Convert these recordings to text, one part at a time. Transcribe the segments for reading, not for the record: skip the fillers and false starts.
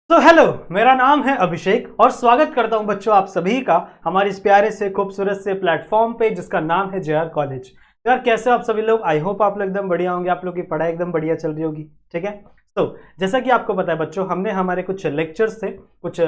तो हेलो, मेरा नाम है अभिषेक और स्वागत करता हूं बच्चों आप सभी का हमारे इस प्यारे से खूबसूरत से प्लेटफॉर्म पे जिसका नाम है जेआर कॉलेज। यार कैसे हो आप सभी लोग? आई होप आप लोग एकदम बढ़िया होंगे, आप लोग की पढ़ाई एकदम बढ़िया चल रही होगी। ठीक है, तो जैसा कि आपको पता है बच्चों, हमने हमारे कुछ लेक्चर्स से कुछ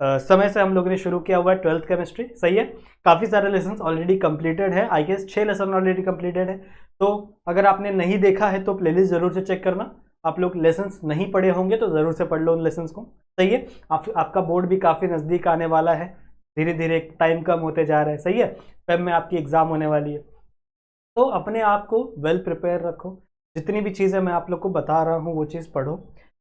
समय से हम लोगों ने शुरू किया हुआ है 12th केमिस्ट्री। सही है, काफ़ी सारे लेसन ऑलरेडी कंप्लीटेड है। I guess 6 lesson already completed है। तो अगर आपने नहीं देखा है तो प्लेलिस्ट जरूर से चेक करना। आप लोग लेसन्स नहीं पढ़े होंगे तो ज़रूर से पढ़ लो उन लेसन्स को। सही है, आपका बोर्ड भी काफ़ी नज़दीक आने वाला है, धीरे धीरे टाइम कम होते जा रहा है। सही है, फेब में आपकी एग्ज़ाम होने वाली है, तो अपने आप को वेल प्रिपेयर रखो। जितनी भी चीज़ें मैं आप लोग को बता रहा हूँ वो चीज़ पढ़ो,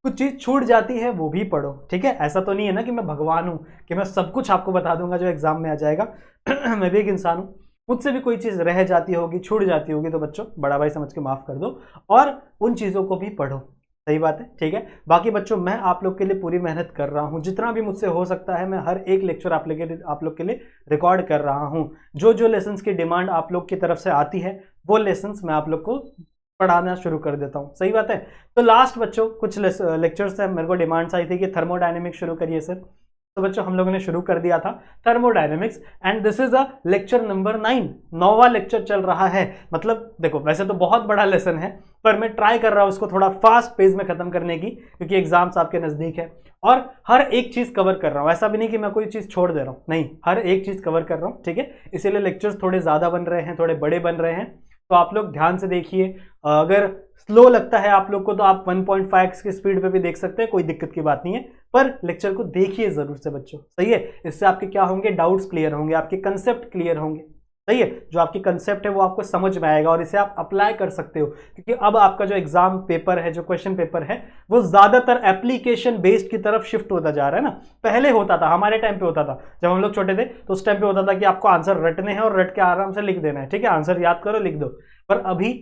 कुछ चीज़ छूट जाती है वो भी पढ़ो। ठीक है, ऐसा तो नहीं है ना कि मैं भगवान हूँ कि मैं सब कुछ आपको बता दूंगा जो एग्ज़ाम में आ जाएगा। मैं भी एक इंसान हूँ, मुझसे भी कोई चीज़ रह जाती होगी, छूट जाती होगी, तो बच्चों बड़ा भाई समझ के माफ़ कर दो और उन चीज़ों को भी पढ़ो। सही बात है, ठीक है। बाकी बच्चों मैं आप लोग के लिए पूरी मेहनत कर रहा हूँ, जितना भी मुझसे हो सकता है मैं हर एक लेक्चर आप लोग के लिए रिकॉर्ड कर रहा हूँ। जो जो लेसन्स की डिमांड आप लोग की तरफ से आती है वो लेसन्स मैं आप लोग को पढ़ाना शुरू कर देता हूँ। सही बात है। तो लास्ट बच्चों कुछ लेक्चर्स है, मेरे को डिमांड्स आई थी कि थर्मोडायनेमिक्स शुरू करिए सर, तो बच्चों हम लोगों ने शुरू कर दिया था thermodynamics and this is a lecture number 9। 9वां लेक्चर चल रहा है। मतलब देखो वैसे तो बहुत बड़ा लेसन है, पर मैं ट्राई कर रहा हूं उसको थोड़ा फास्ट पेज में खत्म करने की, क्योंकि एग्जाम्स आपके नजदीक है और हर एक चीज कवर कर रहा हूं। ऐसा भी नहीं कि मैं कोई चीज छोड़ दे रहा हूं, नहीं, हर एक चीज कवर कर रहा हूं। ठीक है, इसीलिए लेक्चर्स थोड़े ज्यादा बन रहे हैं, थोड़े बड़े बन रहे हैं, तो आप लोग ध्यान से देखिए। अगर स्लो लगता है आप लोग को तो आप 1.5x की स्पीड पे भी देख सकते हैं, कोई दिक्कत की बात नहीं है, पर लेक्चर को देखिए जरूर से बच्चों। सही है, इससे आपके क्या होंगे, डाउट्स क्लियर होंगे, आपके कंसेप्ट क्लियर होंगे। सही है, जो आपकी कंसेप्ट है वो आपको समझ में आएगा और इसे आप अप्लाई कर सकते हो, क्योंकि अब आपका जो एग्जाम पेपर है, जो क्वेश्चन पेपर है, वो ज्यादातर एप्लीकेशन बेस्ड की तरफ शिफ्ट होता जा रहा है ना। पहले होता था, हमारे टाइम पे होता था जब हम लोग छोटे थे, तो उस टाइम पे होता था कि आपको आंसर रटने हैं और रट के आराम से लिख देना है। ठीक है, आंसर याद करो लिख दो। पर अभी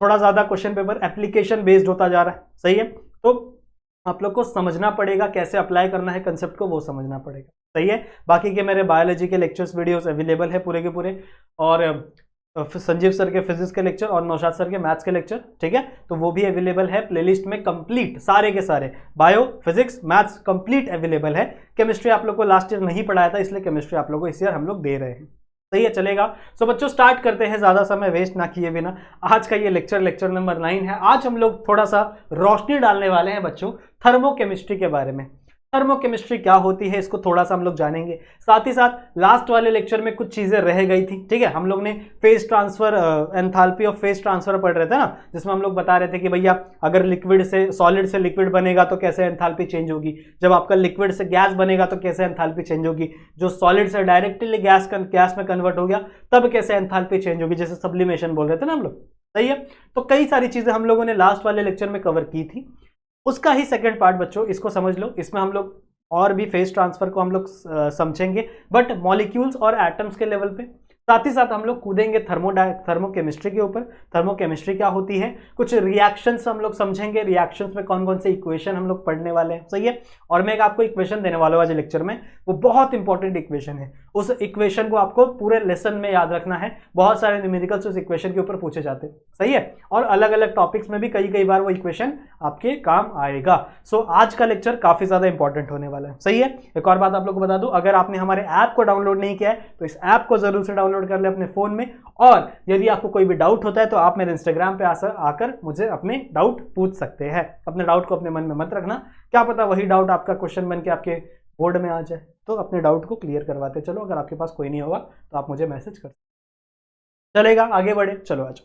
थोड़ा ज्यादा क्वेश्चन पेपर एप्लीकेशन बेस्ड होता जा रहा है। सही है, तो आप लोग को समझना पड़ेगा कैसे अप्लाई करना है कंसेप्ट को, वो समझना पड़ेगा। सही है, बाकी के मेरे बायोलॉजी के लेक्चर्स वीडियोस अवेलेबल है पूरे के पूरे, और संजीव सर के फिजिक्स के लेक्चर और नौशाद सर के मैथ्स के लेक्चर, ठीक है, तो वो भी अवेलेबल है प्लेलिस्ट में कंप्लीट, सारे के सारे bio physics maths complete available है। केमिस्ट्री आप लोग को लास्ट ईयर नहीं पढ़ाया था, इसलिए केमिस्ट्री आप लोग को इस ईयर हम लोग दे रहे हैं। सही है, चलेगा। सो बच्चों स्टार्ट करते हैं ज्यादा समय वेस्ट ना किए बिना। आज का ये लेक्चर नंबर 9 है। आज हम लोग थोड़ा सा रोशनी डालने वाले हैं बच्चों थर्मोकेमिस्ट्री के बारे में। थर्मोकेमिस्ट्री क्या होती है इसको थोड़ा सा हम लोग जानेंगे, साथ ही साथ लास्ट वाले लेक्चर में कुछ चीजें रह गई थी। ठीक है, हम लोग ने phase transfer, enthalpy of phase transfer पढ़ रहे थे ना, जिसमें हम लोग बता रहे थे कि भैया अगर लिक्विड से सॉलिड से लिक्विड बनेगा तो कैसे एंथैल्पी चेंज होगी, जब आपका लिक्विड से गैस बनेगा तो कैसे एंथैल्पी चेंज होगी, जो सॉलिड से डायरेक्टली गैस में कन्वर्ट हो गया तब कैसे एंथैल्पी चेंज होगी, जैसे सब्लिमेशन बोल रहे थे ना हम लोग। सही है, तो कई सारी चीजें हम लोगों ने लास्ट वाले लेक्चर में कवर की थी, उसका ही सेकंड पार्ट बच्चों, इसको समझ लो। इसमें हम लोग और भी फेज ट्रांसफर को हम लोग समझेंगे, बट मॉलिक्यूल्स और एटम्स के लेवल पे। साथ ही साथ हम लोग कूदेंगे थर्मोकेमिस्ट्री के ऊपर। थर्मोकेमिस्ट्री क्या होती है, कुछ रिएक्शंस हम लोग समझेंगे, रिएक्शंस में कौन कौन से इक्वेशन हम लोग पढ़ने वाले हैं। सही है, और मैं आपको इक्वेशन देने वाला हूं आज लेक्चर में, वो बहुत इंपॉर्टेंट इक्वेशन है। उस इक्वेशन को आपको पूरे लेसन में याद रखना है, बहुत सारे न्यूमेरिकल्स उस इक्वेशन के ऊपर पूछे जाते हैं। सही है, और अलग अलग टॉपिक्स में भी कई बार वो इक्वेशन आपके काम आएगा। सो आज का लेक्चर काफी ज्यादा इंपॉर्टेंट होने वाला है। सही है, एक और बात आप लोग को बता दूं, अगर आपने हमारे ऐप को डाउनलोड नहीं किया है तो इस ऐप को जरूर से डाउनलोड कर ले अपने फोन में, और यदि आपको कोई भी डाउट होता है तो आप मेरे इंस्टाग्राम पे आकर मुझे अपने डाउट पूछ सकते हैं। अपने डाउट को अपने मन में मत रखना, क्या पता वही डाउट आपका क्वेश्चन बन के आपके बोर्ड में आ जाए, तो अपने डाउट को क्लियर करवाते चलो। अगर आपके पास कोई नहीं होगा तो आप मुझे मैसेज कर, चलेगा। आगे बढ़े, चलो आज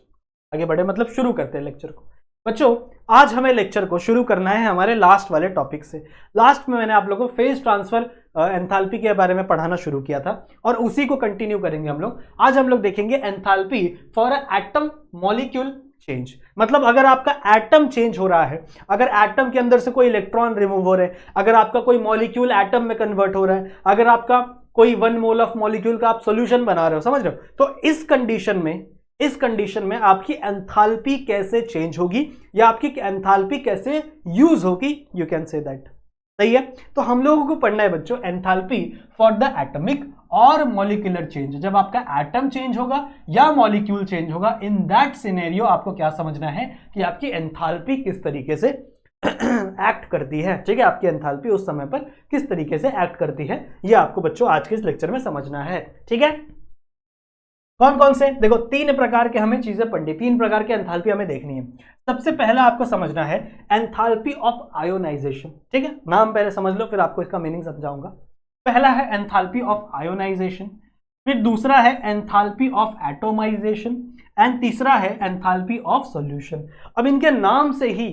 आगे बढ़े, मतलब शुरू करते हैं लेक्चर को। बच्चों आज हमें लेक्चर को शुरू करना है हमारे लास्ट वाले टॉपिक से। लास्ट में मैंने आप लोगों को फेज ट्रांसफर एंथैल्पी के बारे में पढ़ाना शुरू किया था और उसी को कंटिन्यू करेंगे हम लोग। आज हम लोग देखेंगे enthalpy for atom molecule change. मतलब अगर आपका एटम चेंज हो रहा है, अगर एटम के अंदर से कोई इलेक्ट्रॉन रिमूव हो रहे हैं, अगर आपका कोई मॉलिक्यूल एटम में कन्वर्ट हो रहा है, अगर आपका कोई 1 मोल ऑफ मॉलिक्यूल का आप सोल्यूशन बना रहे हो, समझ रहे हो, तो इस कंडीशन में आपकी एंथैल्पी कैसे चेंज होगी या आपकी एंथैल्पी कैसे यूज होगी, यू कैन से दैट। सही है, तो हम लोगों को पढ़ना है बच्चों एंथैल्पी फॉर द एटॉमिक और मॉलिक्यूलर चेंज। जब आपका एटम चेंज होगा या मॉलिक्यूल चेंज होगा, इन दैट सिनेरियो आपको क्या समझना है कि आपकी एंथैल्पी किस तरीके से एक्ट करती है, ठीक है, आपकी एंथैल्पी उस समय पर किस तरीके से एक्ट करती है, ये आपको बच्चों आज के इस लेक्चर में समझना है, ठीक है। कौन कौन से, देखो तीन प्रकार के हमें चीजें पढ़नी, तीन प्रकार की एंथैल्पी हमें देखनी है। सबसे पहला आपको समझना है एंथैल्पी ऑफ आयोनाइजेशन, ठीक है, नाम पहले समझ लो फिर आपको इसका मीनिंग समझाऊंगा। पहला है एंथैल्पी ऑफ आयोनाइजेशन, फिर दूसरा है एंथैल्पी ऑफ एटोमाइजेशन एंड तीसरा है एंथैल्पी ऑफ सॉल्यूशन। अब इनके नाम से ही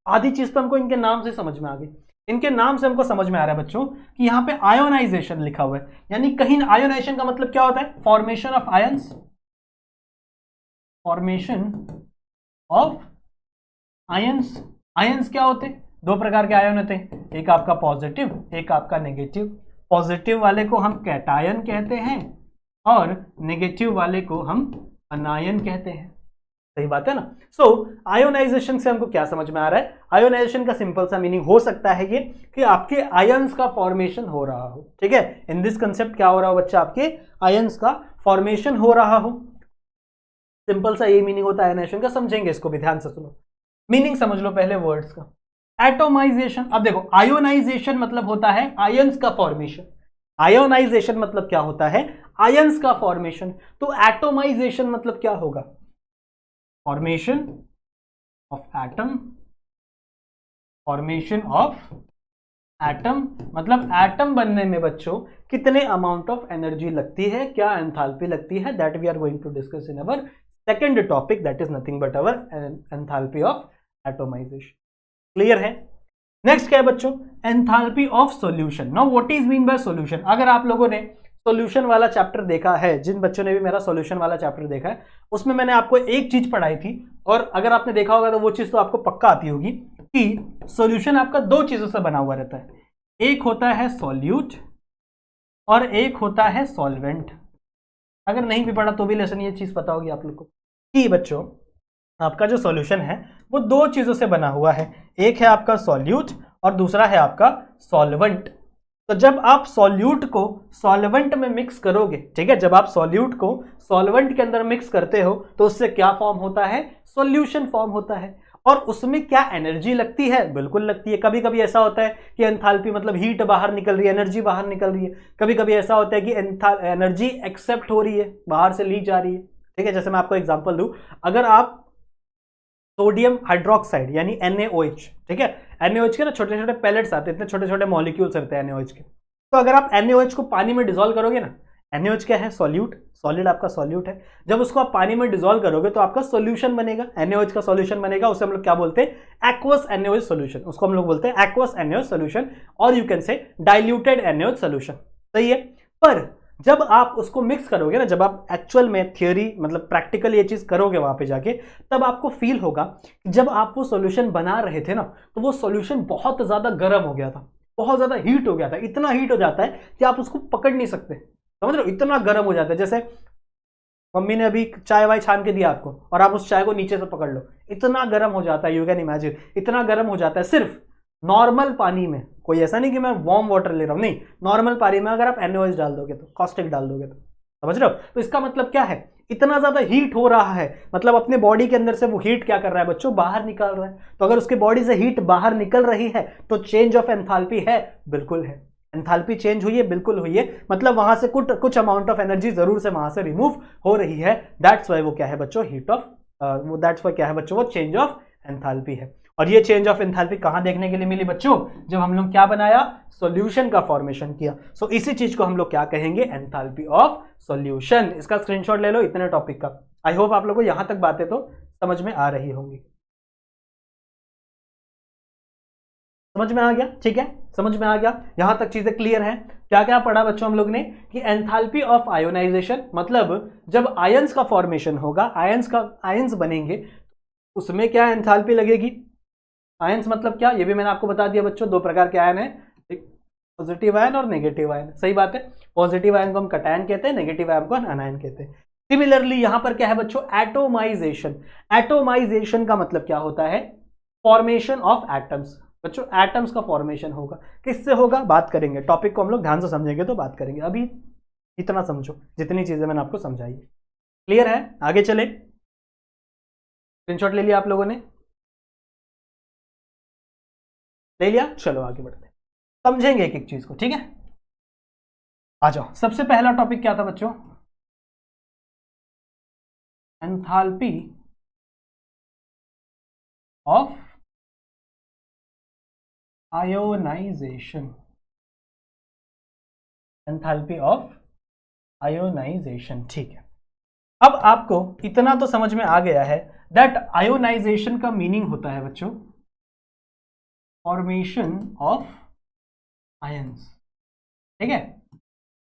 आधी चीज तो हमको इनके नाम से समझ में आ गई। इनके नाम से हमको समझ में आ रहा है बच्चों कि यहाँ पे आयोनाइजेशन लिखा हुआ है, यानी कहीं आयोनाइजेशन का मतलब क्या होता है, formation of ions, formation of ions. Ions क्या होते हैं, दो प्रकार के आयन होते हैं, एक आपका पॉजिटिव, एक आपका नेगेटिव। पॉजिटिव वाले को हम कैटायन कहते हैं और नेगेटिव वाले को हम अनायन कहते हैं, सही बात है ना। सो आयोनाइजेशन से हमको क्या समझ में आ रहा है, आयोनाइजेशन का सिंपल सा मीनिंग हो सकता है ये कि आपके आयंस का फॉर्मेशन हो रहा हो, ठीक है। इन दिस कंसेप्ट क्या हो रहा हो बच्चा, आपके आयंस का फॉर्मेशन हो रहा हो, सिंपल सा ये मीनिंग होता है आयोनाइजेशन का। समझेंगे इसको भी, ध्यान से सुनो, मीनिंग समझ लो पहले वर्ड्स का। एटोमाइजेशन, अब देखो आयोनाइजेशन मतलब होता है आयंस का फॉर्मेशन, आयोनाइजेशन मतलब क्या होता है, आयंस का फॉर्मेशन। तो एटोमाइजेशन मतलब क्या होगा, formation of atom, formation of atom मतलब एटम बनने में बच्चों कितने अमाउंट ऑफ एनर्जी लगती है, क्या एंथैल्पी लगती है, that we are going to discuss in our second topic, that is nothing but our enthalpy of atomisation. Clear है। नेक्स्ट क्या है बच्चों, enthalpy of solution. Now what is mean by solution. अगर आप लोगों ने सॉल्यूशन वाला चैप्टर देखा है, जिन बच्चों ने भी मेरा सॉल्यूशन वाला चैप्टर देखा है, उसमें मैंने आपको एक चीज पढ़ाई थी, और अगर आपने देखा होगा तो वो चीज तो आपको पक्का आती होगी कि सॉल्यूशन आपका दो चीजों से बना हुआ रहता है, एक होता है सॉल्यूट और एक होता है सॉल्वेंट। अगर नहीं भी पढ़ा तो भी लेसन ये चीज पता होगी आप लोग को कि बच्चों आपका जो सॉल्यूशन है वो दो चीजों से बना हुआ है, एक है आपका सॉल्यूट और दूसरा है आपका सॉल्वेंट। तो जब आप सॉल्यूट को सॉल्वेंट में मिक्स करोगे, ठीक है, जब आप सॉल्यूट को सॉल्वेंट के अंदर मिक्स करते हो तो उससे क्या फॉर्म होता है, सॉल्यूशन फॉर्म होता है। और उसमें क्या एनर्जी लगती है, बिल्कुल लगती है। कभी कभी ऐसा होता है कि एंथैल्पी मतलब हीट बाहर निकल रही है, एनर्जी बाहर निकल रही है। कभी कभी ऐसा होता है कि एनर्जी एक्सेप्ट हो रही है, बाहर से ली जा रही है, ठीक है। जैसे मैं आपको एग्जांपल दूं, अगर आप सोडियम हाइड्रोक्साइड यानी NaOH, ठीक है, NaOH के ना छोटे छोटे पैलेट्स आते हैं, इतने छोटे छोटे मॉलिक्यूल्स रहते हैं NaOH के। तो अगर आप NaOH को पानी में डिसॉल्व करोगे ना, NaOH क्या है, सॉल्यूट, सॉलिड आपका सॉल्यूट है। जब उसको आप पानी में डिसॉल्व करोगे तो आपका सॉल्यूशन बनेगा, NaOH का सॉल्यूशन बनेगा। उसे हम लोग क्या बोलते हैं, एक्वस NaOH सॉल्यूशन, उसको हम लोग बोलते हैं एक्वस NaOH सॉल्यूशन, और यू कैन से डाइल्यूटेड NaOH सॉल्यूशन, सही है। पर जब आप उसको मिक्स करोगे ना, जब आप एक्चुअल में थियोरी मतलब प्रैक्टिकल ये चीज करोगे वहां पे जाके, तब आपको फील होगा कि जब आप वो सॉल्यूशन बना रहे थे ना, तो वो सॉल्यूशन बहुत ज्यादा गर्म हो गया था, बहुत ज्यादा हीट हो गया था। इतना हीट हो जाता है कि आप उसको पकड़ नहीं सकते, समझ रहे हो, इतना गर्म हो जाता है। जैसे मम्मी ने अभी चाय वाय छान के दिया आपको और आप उस चाय को नीचे से पकड़ लो, इतना गर्म हो जाता है, यू कैन इमेजिन, इतना गर्म हो जाता है सिर्फ नॉर्मल पानी में। कोई ऐसा नहीं कि मैं वार्म वाटर ले रहा हूं, नहीं, नॉर्मल पानी में अगर आप NaOH डाल दोगे तो, कॉस्टिक डाल दोगे तो, समझ रहे हो। तो इसका मतलब क्या है, इतना ज्यादा हीट हो रहा है, मतलब अपने बॉडी के अंदर से वो हीट क्या कर रहा है बच्चों, बाहर निकाल रहा है। तो अगर उसके बॉडी से हीट बाहर निकल रही है तो चेंज ऑफ एंथैल्पी है, बिल्कुल है, एंथैल्पी चेंज हुई है, बिल्कुल हुई है। मतलब वहां से कुछ अमाउंट ऑफ एनर्जी जरूर से वहां से रिमूव हो रही है, दैट्स वाई वो क्या है बच्चों, हीट ऑफ दैट्स वाई क्या है बच्चों, वो चेंज ऑफ एंथैल्पी है। और ये चेंज ऑफ एंथैल्पी कहां देखने के लिए मिली बच्चों, जब हम लोग क्या बनाया, सॉल्यूशन का फॉर्मेशन किया। सो इसी चीज को हम लोग क्या कहेंगे, एंथैल्पी ऑफ सॉल्यूशन। इसका स्क्रीनशॉट ले लो इतने टॉपिक का। आई होप आप लोगों को यहां तक बातें तो समझ में आ रही होंगी, समझ में आ गया, ठीक है, समझ में आ गया, यहां तक चीजें क्लियर है। क्या क्या पढ़ा बच्चों हम लोग ने, कि एंथैल्पी ऑफ आयोनाइजेशन मतलब जब आयंस का फॉर्मेशन होगा, आयंस बनेंगे, उसमें क्या एंथैल्पी लगेगी। आयंस मतलब क्या, ये भी मैंने आपको बता दिया बच्चों, दो प्रकार के आयन है, पॉजिटिव आयन और नेगेटिव आयन, सही बात है। पॉजिटिव आयन को हम कैटायन कहते हैं, नेगेटिव आयन को अनायन कहते हैं। सिमिलरली यहां पर क्या है बच्चों, एटोमाइजेशन। एटोमाइजेशन का मतलब क्या होता है, फॉर्मेशन ऑफ एटम्स। बच्चों एटम्स का फॉर्मेशन होगा, किससे होगा, बात करेंगे, टॉपिक को हम लोग ध्यान से समझेंगे तो बात करेंगे। अभी इतना समझो जितनी चीजें मैंने आपको समझाई, क्लियर है। आगे चले, स्क्रीनशॉट ले लिया आप लोगों ने, ले लिया, चलो आगे बढ़ते हैं, समझेंगे एक एक चीज को, ठीक है। आ जाओ, सबसे पहला टॉपिक क्या था बच्चों, enthalpy of ionisation, enthalpy of ionisation, ठीक है। अब आपको इतना तो समझ में आ गया है दैट आयोनाइजेशन का मीनिंग होता है बच्चों फॉर्मेशन ऑफ आयंस, ठीक है।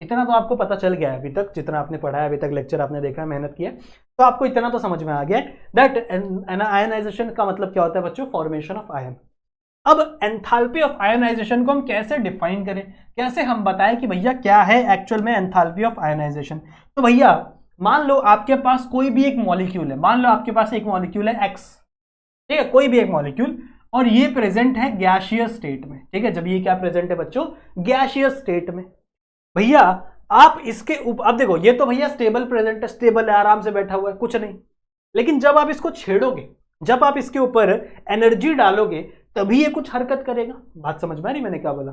इतना तो आपको पता चल गया है अभी तक, जितना आपने पढ़ा है अभी तक, लेक्चर आपने देखा है, मेहनत की है, तो आपको इतना तो समझ में आ गया है दैट आयनाइजेशन का मतलब क्या होता है बच्चों, फॉर्मेशन ऑफ आयन। अब एंथैल्पी ऑफ आयोनाइजेशन को हम कैसे डिफाइन करें, कैसे हम बताएं कि भैया क्या है एक्चुअल में एंथैल्पी ऑफ आयोनाइजेशन। तो भैया मान लो आपके पास कोई भी एक मॉलिक्यूल है, मान लो आपके पास एक मॉलिक्यूल है एक्स, ठीक है, कोई भी एक मॉलिक्यूल, और ये प्रेजेंट है गैसियस स्टेट में, ठीक है। जब ये क्या प्रेजेंट है बच्चों, गैसियस स्टेट में, भैया आप इसके ऊपर, अब देखो ये तो भैया स्टेबल प्रेजेंट है, स्टेबल है, आराम से बैठा हुआ है, कुछ नहीं, लेकिन जब आप इसको छेड़ोगे, जब आप इसके ऊपर एनर्जी डालोगे तभी ये कुछ हरकत करेगा। बात समझ में आ रही मैंने क्या बोला,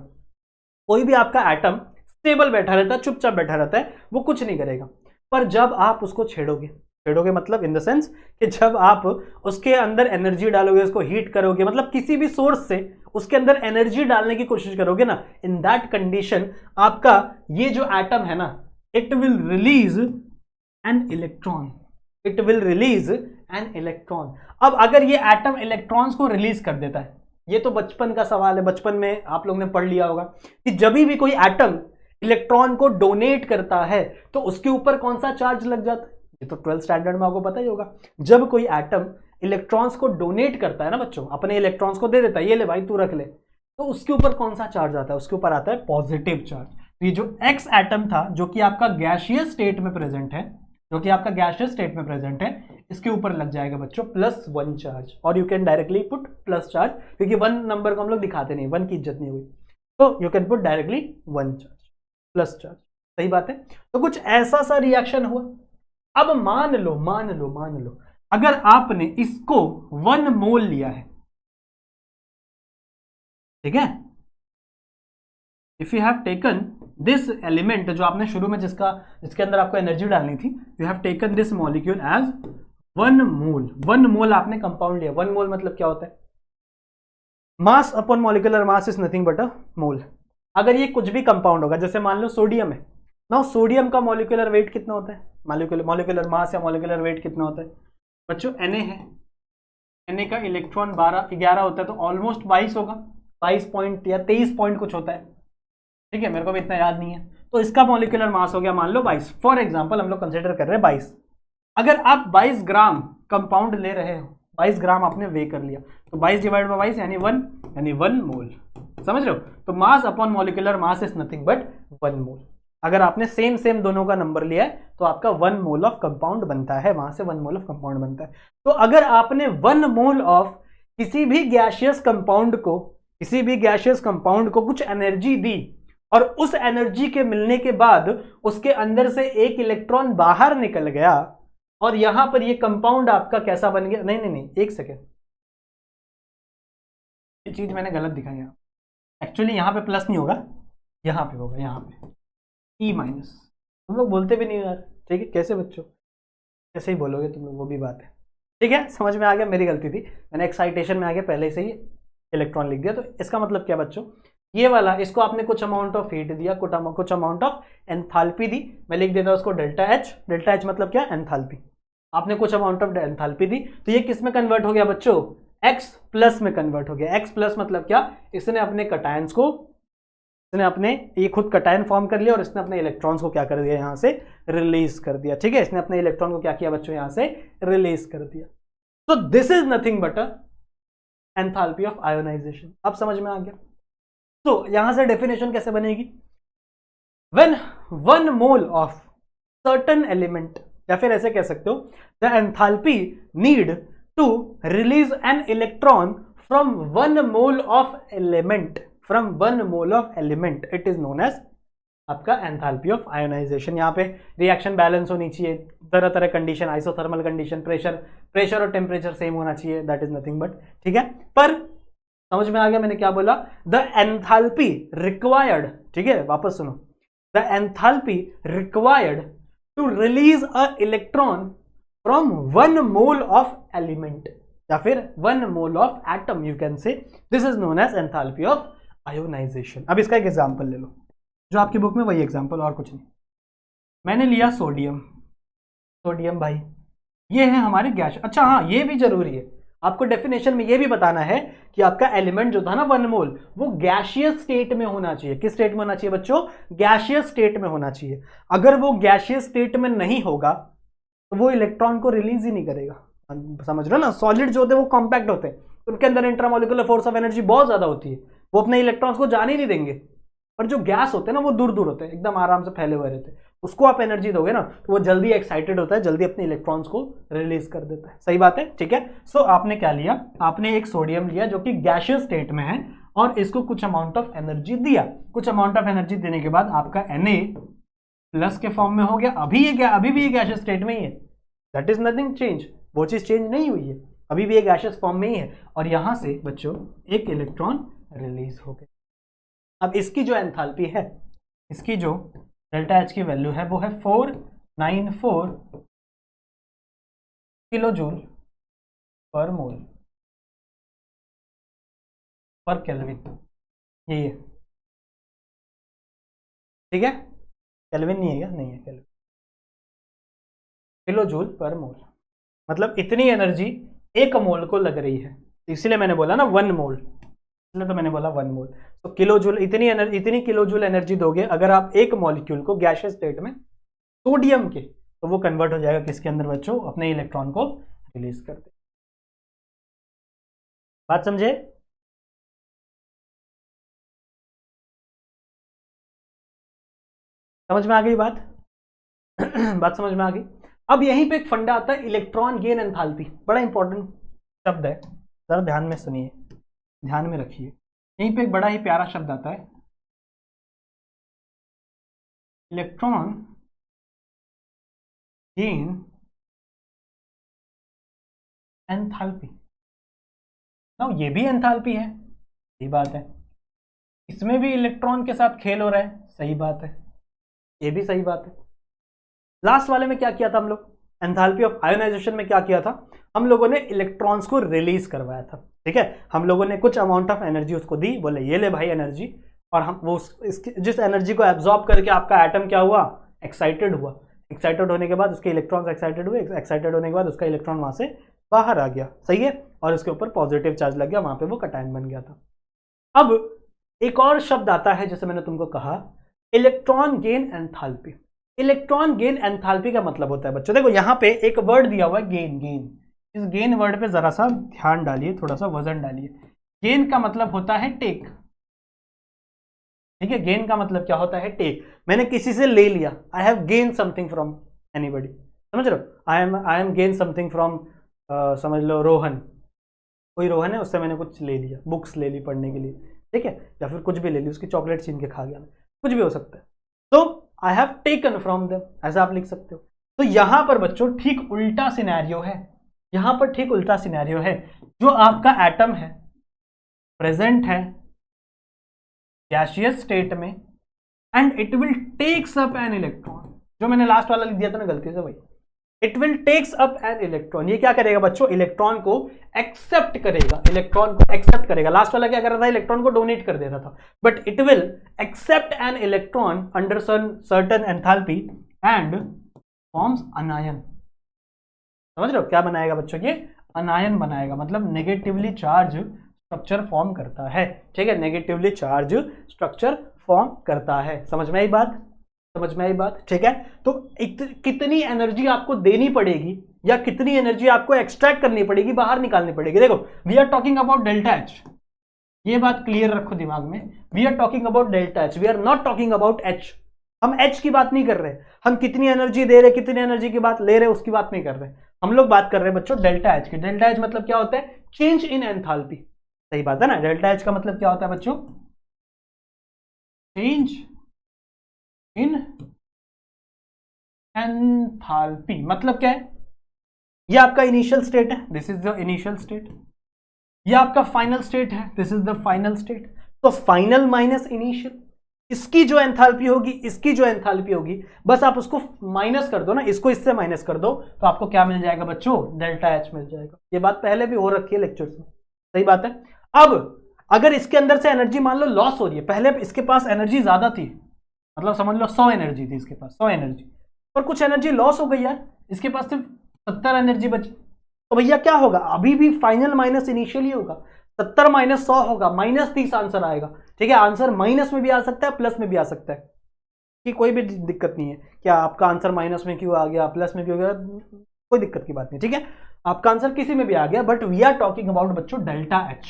कोई भी आपका एटम स्टेबल बैठा रहता है, चुपचाप बैठा रहता है, वो कुछ नहीं करेगा, पर जब आप उसको छेड़ोगे, छेड़ोगे मतलब इन द सेंस कि जब आप उसके अंदर एनर्जी डालोगे, उसको हीट करोगे, मतलब किसी भी सोर्स से उसके अंदर एनर्जी डालने की कोशिश करोगे ना, इन दैट कंडीशन आपका ये जो एटम है ना, it will release an electron, it will release an electron. अब अगर ये एटम इलेक्ट्रॉन्स को रिलीज कर देता है, ये तो बचपन का सवाल है, बचपन में आप लोगों ने पढ़ लिया होगा कि जब भी कोई एटम इलेक्ट्रॉन को डोनेट करता है तो उसके ऊपर कौन सा चार्ज लग जाता है, ये तो 12th स्टैंडर्ड में आपको पता ही होगा। जब कोई एटम इलेक्ट्रॉन्स को डोनेट करता है ना बच्चों, अपने इलेक्ट्रॉन्स को दे देता है, ये ले भाई तू रख ले, तो उसके ऊपर कौन सा चार्ज आता है, उसके ऊपर आता है पॉजिटिव चार्ज। तो ये जो एक्स एटम था जो कि आपका गैसियस स्टेट में प्रेजेंट है, जो कि आपका गैसियस स्टेट में प्रेजेंट है, इसके ऊपर लग जाएगा बच्चों +1 चार्ज, और you can directly put plus charge, क्योंकि 1 नंबर को हम लोग दिखाते नहीं, 1 की इज्जत नहीं हुई, तो you can put directly 1 charge, plus charge, सही बात है। तो कुछ ऐसा सा रिएक्शन हुआ। अब मान लो अगर आपने इसको 1 मोल लिया है, ठीक है, if you have taken this element, जो आपने शुरू में जिसके अंदर आपको एनर्जी डालनी थी, you have taken this molecule as 1 mole, 1 mole आपने कंपाउंड लिया। 1 मोल मतलब क्या होता है, mass upon molecular mass is nothing but a mole. अगर ये कुछ भी कंपाउंड होगा, जैसे मान लो सोडियम है ना, सोडियम का मॉलिक्यूलर वेट कितना होता है, मॉलिक्यूलर मास या मॉलिक्यूलर वेट कितना होता है बच्चों, Na है, Na का इलेक्ट्रॉन 11 होता है, तो ऑलमोस्ट 22 होगा, 22 पॉइंट या 23 पॉइंट कुछ होता है, ठीक है, मेरे को भी इतना याद नहीं है। तो इसका मॉलिक्यूलर मास हो गया मान लो 22, फॉर एग्जांपल हम लोग कंसीडर कर रहे हैं 22। अगर आप 22 ग्राम कंपाउंड ले रहे हो, 22 ग्राम आपने वे कर लिया, तो 22 डिवाइड बाई 22 यानी 1, यानी 1 मोल, समझ रहे हो। तो मास upon molecular mass is nothing but 1 मोल। अगर आपने सेम दोनों का नंबर लिया है तो आपका 1 मोल ऑफ कंपाउंड बनता है, वहां से 1 मोल ऑफ कंपाउंड बनता है। तो अगर आपने 1 मोल ऑफ किसी भी गैसियस कंपाउंड को कुछ एनर्जी दी, और उस एनर्जी के मिलने के बाद उसके अंदर से एक इलेक्ट्रॉन बाहर निकल गया, और यहां पर ये कंपाउंड आपका कैसा बन गया, नहीं, एक सेकेंड, ये चीज मैंने गलत दिखाई है, एक्चुअली यहां पे प्लस नहीं होगा, यहां पे होगा, यहां पे E-। तुम लोग बोलते भी नहीं यार, ठीक है, कैसे बच्चों, कैसे ही बोलोगे तुम लोग, वो भी बात है, ठीक है, समझ में आ गया, मेरी गलती थी, मैंने एक्साइटेशन में आगे पहले से ही इलेक्ट्रॉन लिख दिया। तो इसका मतलब क्या बच्चों, ये वाला, इसको आपने कुछ अमाउंट ऑफ हीट दिया, कुछ अमाउंट ऑफ एंथैल्पी दी, मैं लिख देता हूं उसको डेल्टा एच मतलब क्या, एंथैल्पी, आपने कुछ अमाउंट ऑफ एंथैल्पी दी, तो ये किस में कन्वर्ट हो गया बच्चों, X प्लस में कन्वर्ट हो गया। X प्लस मतलब क्या, इसने अपने कटायंस को, इसने अपने, ये खुद कटायन फॉर्म कर लिया, और इसने अपने इलेक्ट्रॉन्स को क्या कर दिया, यहां से रिलीज कर दिया, ठीक है, इसने अपने इलेक्ट्रॉन को क्या किया बच्चों, यहां से रिलीज कर दिया। तो this is nothing but enthalpy of ionisation. अब समझ में आ गया। तो यहां से डेफिनेशन कैसे बनेगी, when 1 mole of certain element, या फिर ऐसे कह सकते हो, the enthalpy need to release an electron from 1 mole of element, from 1 mole of element, it is known as आपका एंथैल्पी ऑफ आयोनाइजेशन। यहाँ पे रिएक्शन बैलेंस होनी चाहिए, तरह तरह कंडीशन, आइसोथर्मल कंडीशन, प्रेशर और टेम्परेचर सेम होना चाहिए, दैट इज नथिंग बट, ठीक है। पर समझ में आ गया मैंने क्या बोला? द एंथैल्पी रिक्वायर्ड, ठीक है वापस सुनो, the enthalpy required to release a electron from 1 mole of element या फिर 1 mole of atom, you can say this is known as enthalpy of ionisation. अब इसका एक एग्जांपल ले लो, जो आपकी बुक में वही एग्जांपल और कुछ नहीं। मैंने लिया सोडियम, सोडियम भाई ये है हमारे गैस। अच्छा हाँ, ये भी जरूरी है आपको डेफिनेशन में ये भी बताना है कि आपका एलिमेंट जो था ना 1 मोल, वो गैसियस स्टेट में होना चाहिए। किस स्टेट में होना चाहिए बच्चों? गैसियस स्टेट में होना चाहिए। अगर वो गैसियस स्टेट में नहीं होगा तो वो इलेक्ट्रॉन को रिलीज ही नहीं करेगा। समझ रहे हो ना? सॉलिड जो होते हैं वो कॉम्पैक्ट होते हैं, उनके अंदर इंट्रामोलिकुलर फोर्स ऑफ एनर्जी बहुत ज्यादा होती है, वो अपने इलेक्ट्रॉन्स को जाने ही नहीं देंगे। और जो गैस होते हैं ना वो दूर दूर होते हैं, एकदम आराम से फैले हुए रहते हैं। उसको आप एनर्जी दोगे ना तो वो जल्दी एक्साइटेड होता है, जल्दी अपने इलेक्ट्रॉन्स को रिलीज कर देता है। सही बात है, ठीक है। सो आपने क्या लिया? आपने एक सोडियम लिया जो कि गैसियस स्टेट में है और इसको कुछ अमाउंट ऑफ एनर्जी दिया। कुछ अमाउंट ऑफ एनर्जी देने के बाद आपका Na+ के फॉर्म में हो गया। अभी भी ये गैसियस स्टेट में ही है, दैट इज नथिंग चेंज, वो चीज चेंज नहीं हुई है, अभी भी ये गैसियस फॉर्म में ही है। और यहां से बच्चों एक इलेक्ट्रॉन रिलीज हो गया। अब इसकी जो एंथैल्पी है, इसकी जो डेल्टा एच की वैल्यू है वो है 494 किलो जूल पर मोल पर केल्विन। ये ठीक है, केल्विन नहीं है क्या? नहीं है केल्विन, किलो जूल पर मोल। मतलब इतनी एनर्जी एक मोल को लग रही है, इसीलिए मैंने बोला ना 1 मोल, इसलिए तो मैंने बोला 1 मोल। तो किलो जूल, इतनी किलो जूल एनर्जी दोगे अगर आप एक मॉलिक्यूल को गैसियस स्टेट में सोडियम के, तो वो कन्वर्ट हो जाएगा किसके अंदर बच्चों? अपने इलेक्ट्रॉन को रिलीज कर दे। बात समझे? समझ में आ गई बात? बात समझ में आ गई। अब यहीं पे एक फंडा आता है, इलेक्ट्रॉन गेन एंथैल्पी। बड़ा इंपॉर्टेंट शब्द है, जरा ध्यान में सुनिए, ध्यान में रखिए। यहीं पे एक बड़ा ही प्यारा शब्द आता है, इलेक्ट्रॉन गेन एंथैल्पी। ना ये भी एंथैल्पी है, सही बात है। इसमें भी इलेक्ट्रॉन के साथ खेल हो रहा है, सही बात है, ये भी सही बात है। लास्ट वाले में क्या किया था हम लोग? एंथैल्पी ऑफ आयोनाइजेशन में क्या किया था? हम लोगों ने इलेक्ट्रॉन्स को रिलीज करवाया था, ठीक है। हम लोगों ने कुछ अमाउंट ऑफ एनर्जी उसको दी, बोले ये ले भाई एनर्जी, और हम वो जिस एनर्जी को एब्जॉर्ब करके आपका एटम क्या हुआ? एक्साइटेड हुआ। एक्साइटेड होने के बाद उसके इलेक्ट्रॉन्स एक्साइटेड हुए, एक्साइटेड होने के बाद उसका इलेक्ट्रॉन वहां से बाहर आ गया, सही है, और उसके ऊपर पॉजिटिव चार्ज लग गया, वहां पे वो कैटायन बन गया था। अब एक और शब्द आता है, जैसे मैंने तुमको कहा, electron gain enthalpy. Electron gain enthalpy का मतलब होता है बच्चों, देखो यहां पे एक वर्ड दिया हुआ है गेन। इस गेन वर्ड पे जरा सा ध्यान डालिए, थोड़ा सा वजन डालिए। गेन का मतलब होता है टेक, ठीक है। गेन का मतलब क्या होता है? टेक। मैंने किसी से ले लिया, I have gain something from anybody, समझ रहे हो? I am gain something from, समझ लो रोहन, कोई रोहन है, उससे मैंने कुछ ले लिया, बुक्स ले ली पढ़ने के लिए, ठीक है, या फिर कुछ भी ले ली, उसकी चॉकलेट छीन के खा गया, कुछ भी हो सकता है। तो I have taken from them, ऐसा आप लिख सकते हो। तो यहां पर बच्चों ठीक उल्टा सिनेरियो है, यहां पर ठीक उल्टा सिनेरियो है। जो आपका एटम है प्रेजेंट है गैसियस स्टेट में, and it will takes up an electron, जो मैंने लास्ट वाला लिख दिया था ना गलती से, वही it will takes up an electron. ये क्या करेगा बच्चों? इलेक्ट्रॉन को एक्सेप्ट करेगा, इलेक्ट्रॉन को एक्सेप्ट करेगा। लास्ट वाला क्या कर रहा था? इलेक्ट्रॉन को डोनेट कर देता था, but it will accept an electron under certain enthalpy and forms anion. समझ रहे हो क्या बनाएगा बच्चों? ये अनायन बनाएगा, मतलब नेगेटिवली चार्ज स्ट्रक्चर फॉर्म करता है, ठीक है, नेगेटिवली चार्ज स्ट्रक्चर फॉर्म करता है। समझ में आई बात? समझ में आई बात, ठीक है। तो कितनी एनर्जी आपको देनी पड़ेगी या कितनी एनर्जी आपको एक्सट्रैक्ट करनी पड़ेगी, बाहर निकालनी पड़ेगी? देखो, we are talking about delta H, ये बात क्लियर रखो दिमाग में। We are talking about delta H, we are not talking about H. हम एच की बात नहीं कर रहे, हम कितनी एनर्जी दे रहे, कितनी एनर्जी की बात ले रहे, उसकी बात नहीं कर रहे। हम लोग बात कर रहे हैं बच्चों डेल्टा एच की। डेल्टा एच मतलब क्या होता है? चेंज इन एंथैल्पी, सही बात है ना। डेल्टा एच का मतलब क्या होता है बच्चों? Change in enthalpy. मतलब क्या है? ये आपका इनिशियल स्टेट है, this is the initial state, ये आपका फाइनल स्टेट है, this is the final state. तो फाइनल माइनस इनिशियल, इसकी जो एंथैल्पी होगी, इसकी जो एंथैल्पी होगी, बस आप उसको माइनस कर दो ना, इसको इससे माइनस कर दो, तो आपको क्या मिल जाएगा बच्चों, डेल्टा एच मिल जाएगा। ये बात पहले भी हो रखी है लेक्चर्स में, सही बात है। अब अगर इसके अंदर से एनर्जी मान लो लॉस हो रही है, पहले इसके पास एनर्जी ज्यादा थी, मतलब समझ लो 100 एनर्जी थी इसके पास, 100 एनर्जी, पर कुछ एनर्जी लॉस हो गई यार, इसके पास सिर्फ 70 एनर्जी बची, तो भैया क्या होगा, अभी भी फाइनल माइनस इनिशियल ही होगा, 70 माइनस 100 होगा, -30 आंसर आएगा। ठीक है, आंसर माइनस में भी आ सकता है, प्लस में भी आ सकता है, कि कोई भी दिक्कत नहीं है। क्या आपका आंसर माइनस में क्यों आ गया, प्लस में क्यों आ गया, कोई दिक्कत की बात नहीं। ठीक है, आपका आंसर किसी में भी आ गया, but we are talking about बच्चों डेल्टा एच,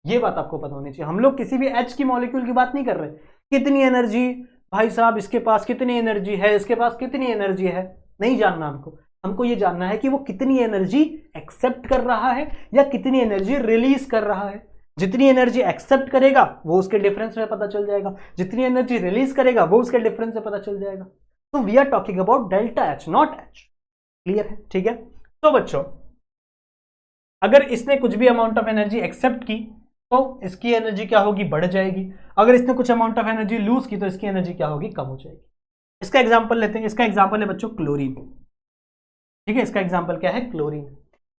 ये बात आपको पता होनी चाहिए। हम लोग किसी भी एच की मॉलिक्यूल की बात नहीं कर रहे, कितनी एनर्जी भाई साहब, इसके पास कितनी एनर्जी है, इसके पास कितनी एनर्जी है, नहीं जानना हमको। हमको ये जानना है कि वो कितनी एनर्जी एक्सेप्ट कर रहा है या कितनी एनर्जी रिलीज कर रहा है। जितनी एनर्जी एक्सेप्ट करेगा वो उसके डिफरेंस में पता चल जाएगा, जितनी एनर्जी रिलीज करेगा वो उसके डिफरेंस से पता चल जाएगा। तो we are talking about delta H, not H. Clear है? ठीक है, तो बच्चों अगर इसने कुछ भी अमाउंट ऑफ एनर्जी एक्सेप्ट की तो इसकी एनर्जी क्या होगी, बढ़ जाएगी। अगर इसने कुछ अमाउंट ऑफ एनर्जी लूज की तो इसकी एनर्जी क्या होगी, कम हो जाएगी। इसका एग्जांपल लेते हैं, इसका एग्जांपल है बच्चों क्लोरीन। ठीक है, इसका एग्जांपल क्या है, क्लोरीन।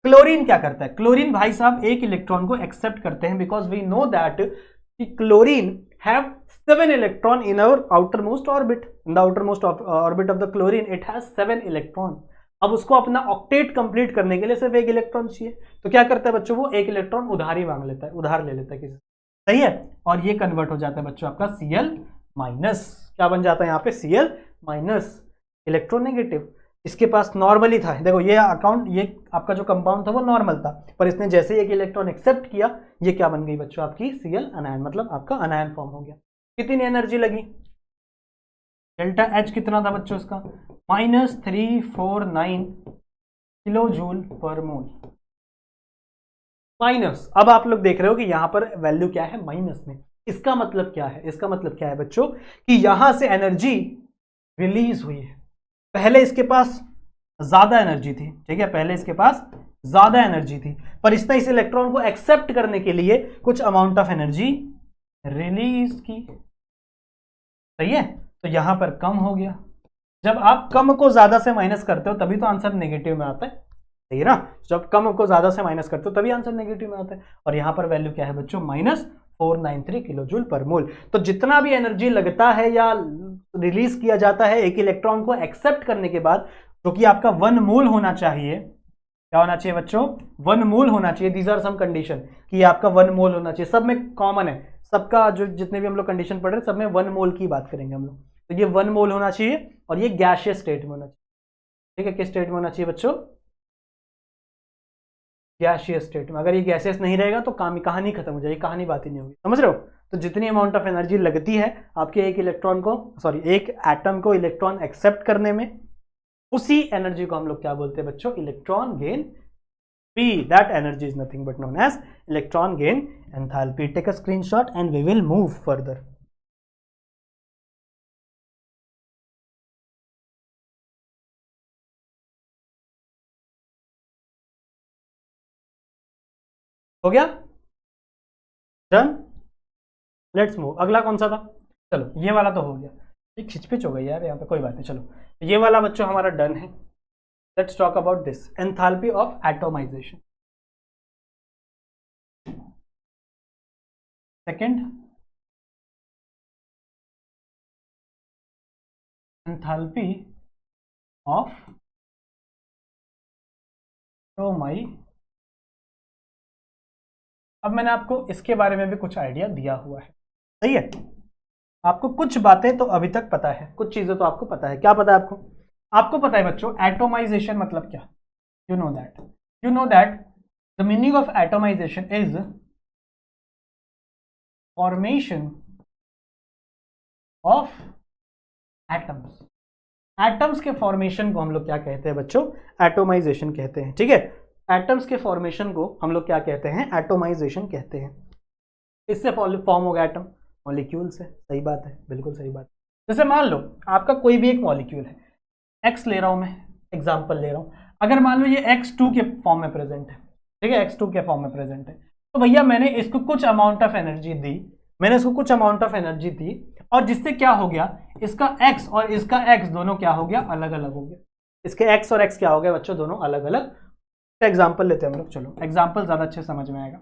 क्लोरीन क्या करता है, क्लोरीन भाई साहब एक इलेक्ट्रॉन को एक्सेप्ट करते हैं, because we know that chlorine have 7 electron in our outermost orbit, in the outermost orbit of the chlorine it has 7 electron. अब उसको अपना ऑक्टेट कंप्लीट करने के लिए सिर्फ एक इलेक्ट्रॉन चाहिए, तो क्या करता है बच्चों, वो एक इलेक्ट्रॉन उधार ही मांग लेता है, उधार ले लेता है किसी से, सही है, और ये कन्वर्ट हो जाता है बच्चों आपका Cl माइनस। क्या बन जाता है यहाँ पे, Cl माइनस, इलेक्ट्रोनेगेटिव। इसके पास नॉर्मली था, देखो ये अकाउंट, ये आपका जो कंपाउंड था वो नॉर्मल था, पर इसने जैसे एक इलेक्ट्रॉन एक्सेप्ट किया, ये क्या बन गई बच्चों, आपकी Cl अनायन, मतलब आपका अनायन फॉर्म हो गया। कितनी एनर्जी लगी, डेल्टा एच कितना था बच्चों इसका, -349 किलो जूल पर मोल, माइनस। अब आप लोग देख रहे हो कि यहां पर वैल्यू क्या है, माइनस में। इसका मतलब क्या है, इसका मतलब क्या है बच्चों, कि यहां से एनर्जी रिलीज हुई है। पहले इसके पास ज्यादा एनर्जी थी, ठीक है, पहले इसके पास ज्यादा एनर्जी थी, पर इसने इस इलेक्ट्रॉन को एक्सेप्ट करने के लिए कुछ अमाउंट ऑफ एनर्जी रिलीज की, सही है, तो यहां पर कम हो गया। जब आप कम को ज्यादा से माइनस करते हो तभी तो आंसर नेगेटिव में आता है, सही है ना, जब कम को ज्यादा से माइनस करते हो तभी आंसर नेगेटिव में आता है। और यहां पर वैल्यू क्या है बच्चों, -493 किलो जूल पर मोल। तो जितना भी एनर्जी लगता है या रिलीज किया जाता है एक इलेक्ट्रॉन को एक्सेप्ट करने के बाद, जो कि आपका 1 मोल होना चाहिए, क्या होना चाहिए बच्चों, 1 मोल होना चाहिए। दीज आर सम कंडीशन कि आपका 1 मोल होना चाहिए, सब में कॉमन है, सबका जो जितने भी हम लोग कंडीशन पढ़ रहे हैं सब में 1 मोल की बात करेंगे हम लोग। तो ये 1 मोल होना चाहिए और ये गैसियस स्टेट में होना चाहिए। ठीक है, किस स्टेट में होना चाहिए बच्चों, गैसियस स्टेट में। अगर ये गैसियस नहीं रहेगा तो कहानी खत्म हो जाएगी, कहानी बात ही नहीं होगी, समझ रहे हो। तो जितनी अमाउंट ऑफ एनर्जी लगती है आपके एक इलेक्ट्रॉन को, सॉरी एक एटम को इलेक्ट्रॉन एक्सेप्ट करने में, उसी एनर्जी को हम लोग क्या बोलते हैं बच्चों, electron gain P. That energy is nothing but known as electron gain enthalpy. Take a screenshot and we will move further. हो गया, डन, लेट्स मूव। अगला कौन सा था, चलो ये वाला तो हो गया, ये खिचपिच हो गई यार यहाँ पे, कोई बात नहीं, चलो ये वाला बच्चों हमारा डन है। Let's talk about this, enthalpy of atomisation. Second, enthalpy of atomisation. अब मैंने आपको इसके बारे में भी कुछ आइडिया दिया हुआ है, सही है, आपको कुछ बातें तो अभी तक पता है, कुछ चीजें तो आपको पता है। क्या पता है आपको, आपको पता है बच्चों एटोमाइजेशन मतलब क्या, you know that the meaning of atomization is formation of atoms. Atoms के फॉर्मेशन को हम लोग क्या कहते हैं बच्चों, एटोमाइजेशन कहते हैं। ठीक है, एटम्स के फॉर्मेशन को हम लोग क्या कहते हैं, एटोमाइजेशन कहते हैं। इससे फॉर्म होगा एटम, मॉलिक्यूल से, सही बात है, बिल्कुल सही बात। जैसे मान लो आपका कोई भी एक मॉलिक्यूल है, एक्स ले रहा हूं मैं, एग्जांपल ले रहा हूं, अगर मान लो ये X2 के फॉर्म में प्रेजेंट है, ठीक है, X2 के फॉर्म में प्रेजेंट है, तो भैया मैंने इसको कुछ अमाउंट ऑफ एनर्जी दी, मैंने इसको कुछ अमाउंट ऑफ एनर्जी दी, और जिससे क्या हो गया, इसका x और इसका x दोनों क्या हो गया, अलग अलग हो गया। इसके x और x क्या हो गया बच्चों, दोनों अलग अलग। एग्जाम्पल लेते हैं हम लोग, चलो एग्जाम्पल ज्यादा अच्छे समझ में आएगा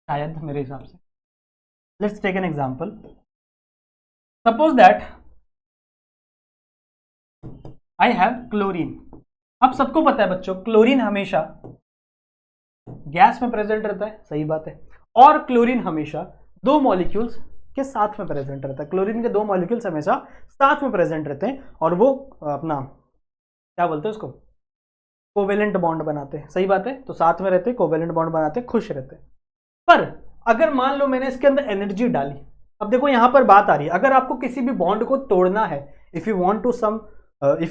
शायद मेरे हिसाब से। Let's take an example. Suppose that I have chlorine. अब सबको पता है बच्चों, क्लोरीन हमेशा गैस में प्रेजेंट रहता है, सही बात है, और क्लोरीन हमेशा दो मॉलिक्यूल्स के साथ में प्रेजेंट रहता है। क्लोरीन के दो मॉलिक्यूल्स हमेशा साथ में प्रेजेंट रहते हैं, और वो अपना क्या बोलते हैं उसको, कोवेलेंट बॉन्ड बनाते हैं, सही बात है। तो साथ में रहते हैं, कोवेलेंट बॉन्ड बनाते हैं, खुश रहते हैं। पर अगर मान लो मैंने इसके अंदर एनर्जी डाली, अब देखो यहां पर बात आ रही है, अगर आपको किसी भी बॉन्ड को तोड़ना है, if you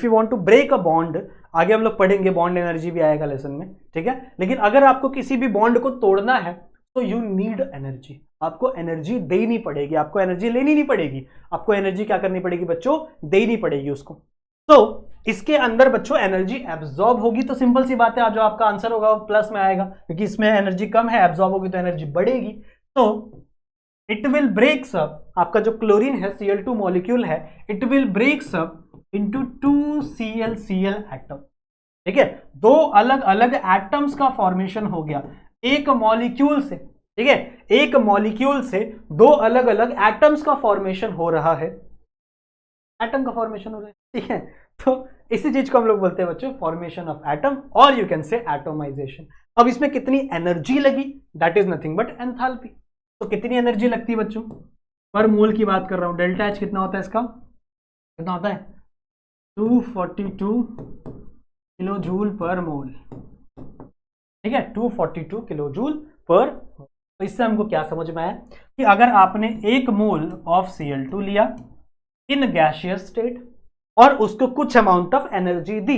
want to break a bond, आगे हम लोग पढ़ेंगे, बॉन्ड एनर्जी भी आएगा लेसन में, ठीक है। लेकिन अगर आपको किसी भी बॉन्ड को तोड़ना है तो यू नीड एनर्जी, आपको एनर्जी देनी पड़ेगी, आपको एनर्जी लेनी नहीं पड़ेगी, आपको एनर्जी क्या करनी पड़ेगी बच्चों, देनी पड़ेगी उसको। तो इसके अंदर बच्चों एनर्जी एब्जॉर्ब होगी, तो सिंपल सी बात है, जो आपका आंसर होगा वो प्लस में आएगा, क्योंकि इसमें एनर्जी कम है, एब्जॉर्ब होगी तो एनर्जी बढ़ेगी। तो इट विल ब्रेक्स अप, आपका जो क्लोरीन है Cl2 मॉलिक्यूल है, it will breaks up into 2 ClCl atom, ठीक है। दो अलग अलग एटम्स का फॉर्मेशन हो गया एक मॉलिक्यूल से, ठीक है, एक मॉलिक्यूल से दो अलग अलग एटम्स का फॉर्मेशन हो रहा है, एटम का फॉर्मेशन हो रहा है, ठीक है। तो इसी चीज को हम लोग बोलते हैं बच्चों फॉर्मेशन ऑफ एटम, और यू कैन से एटोमाइजेशन। अब इसमें कितनी एनर्जी लगी, that is nothing but enthalpy. तो कितनी एनर्जी लगती है बच्चों, पर मोल की बात कर रहा हूं, डेल्टा एच कितना होता है इसका, कितना होता है 242 किलो जूल पर मोल, ठीक है, 242 किलो जूल पर। तो इससे हमको क्या समझ में आया कि अगर आपने एक मोल ऑफ Cl2 लिया इन गैसियस स्टेट और उसको कुछ अमाउंट ऑफ एनर्जी दी,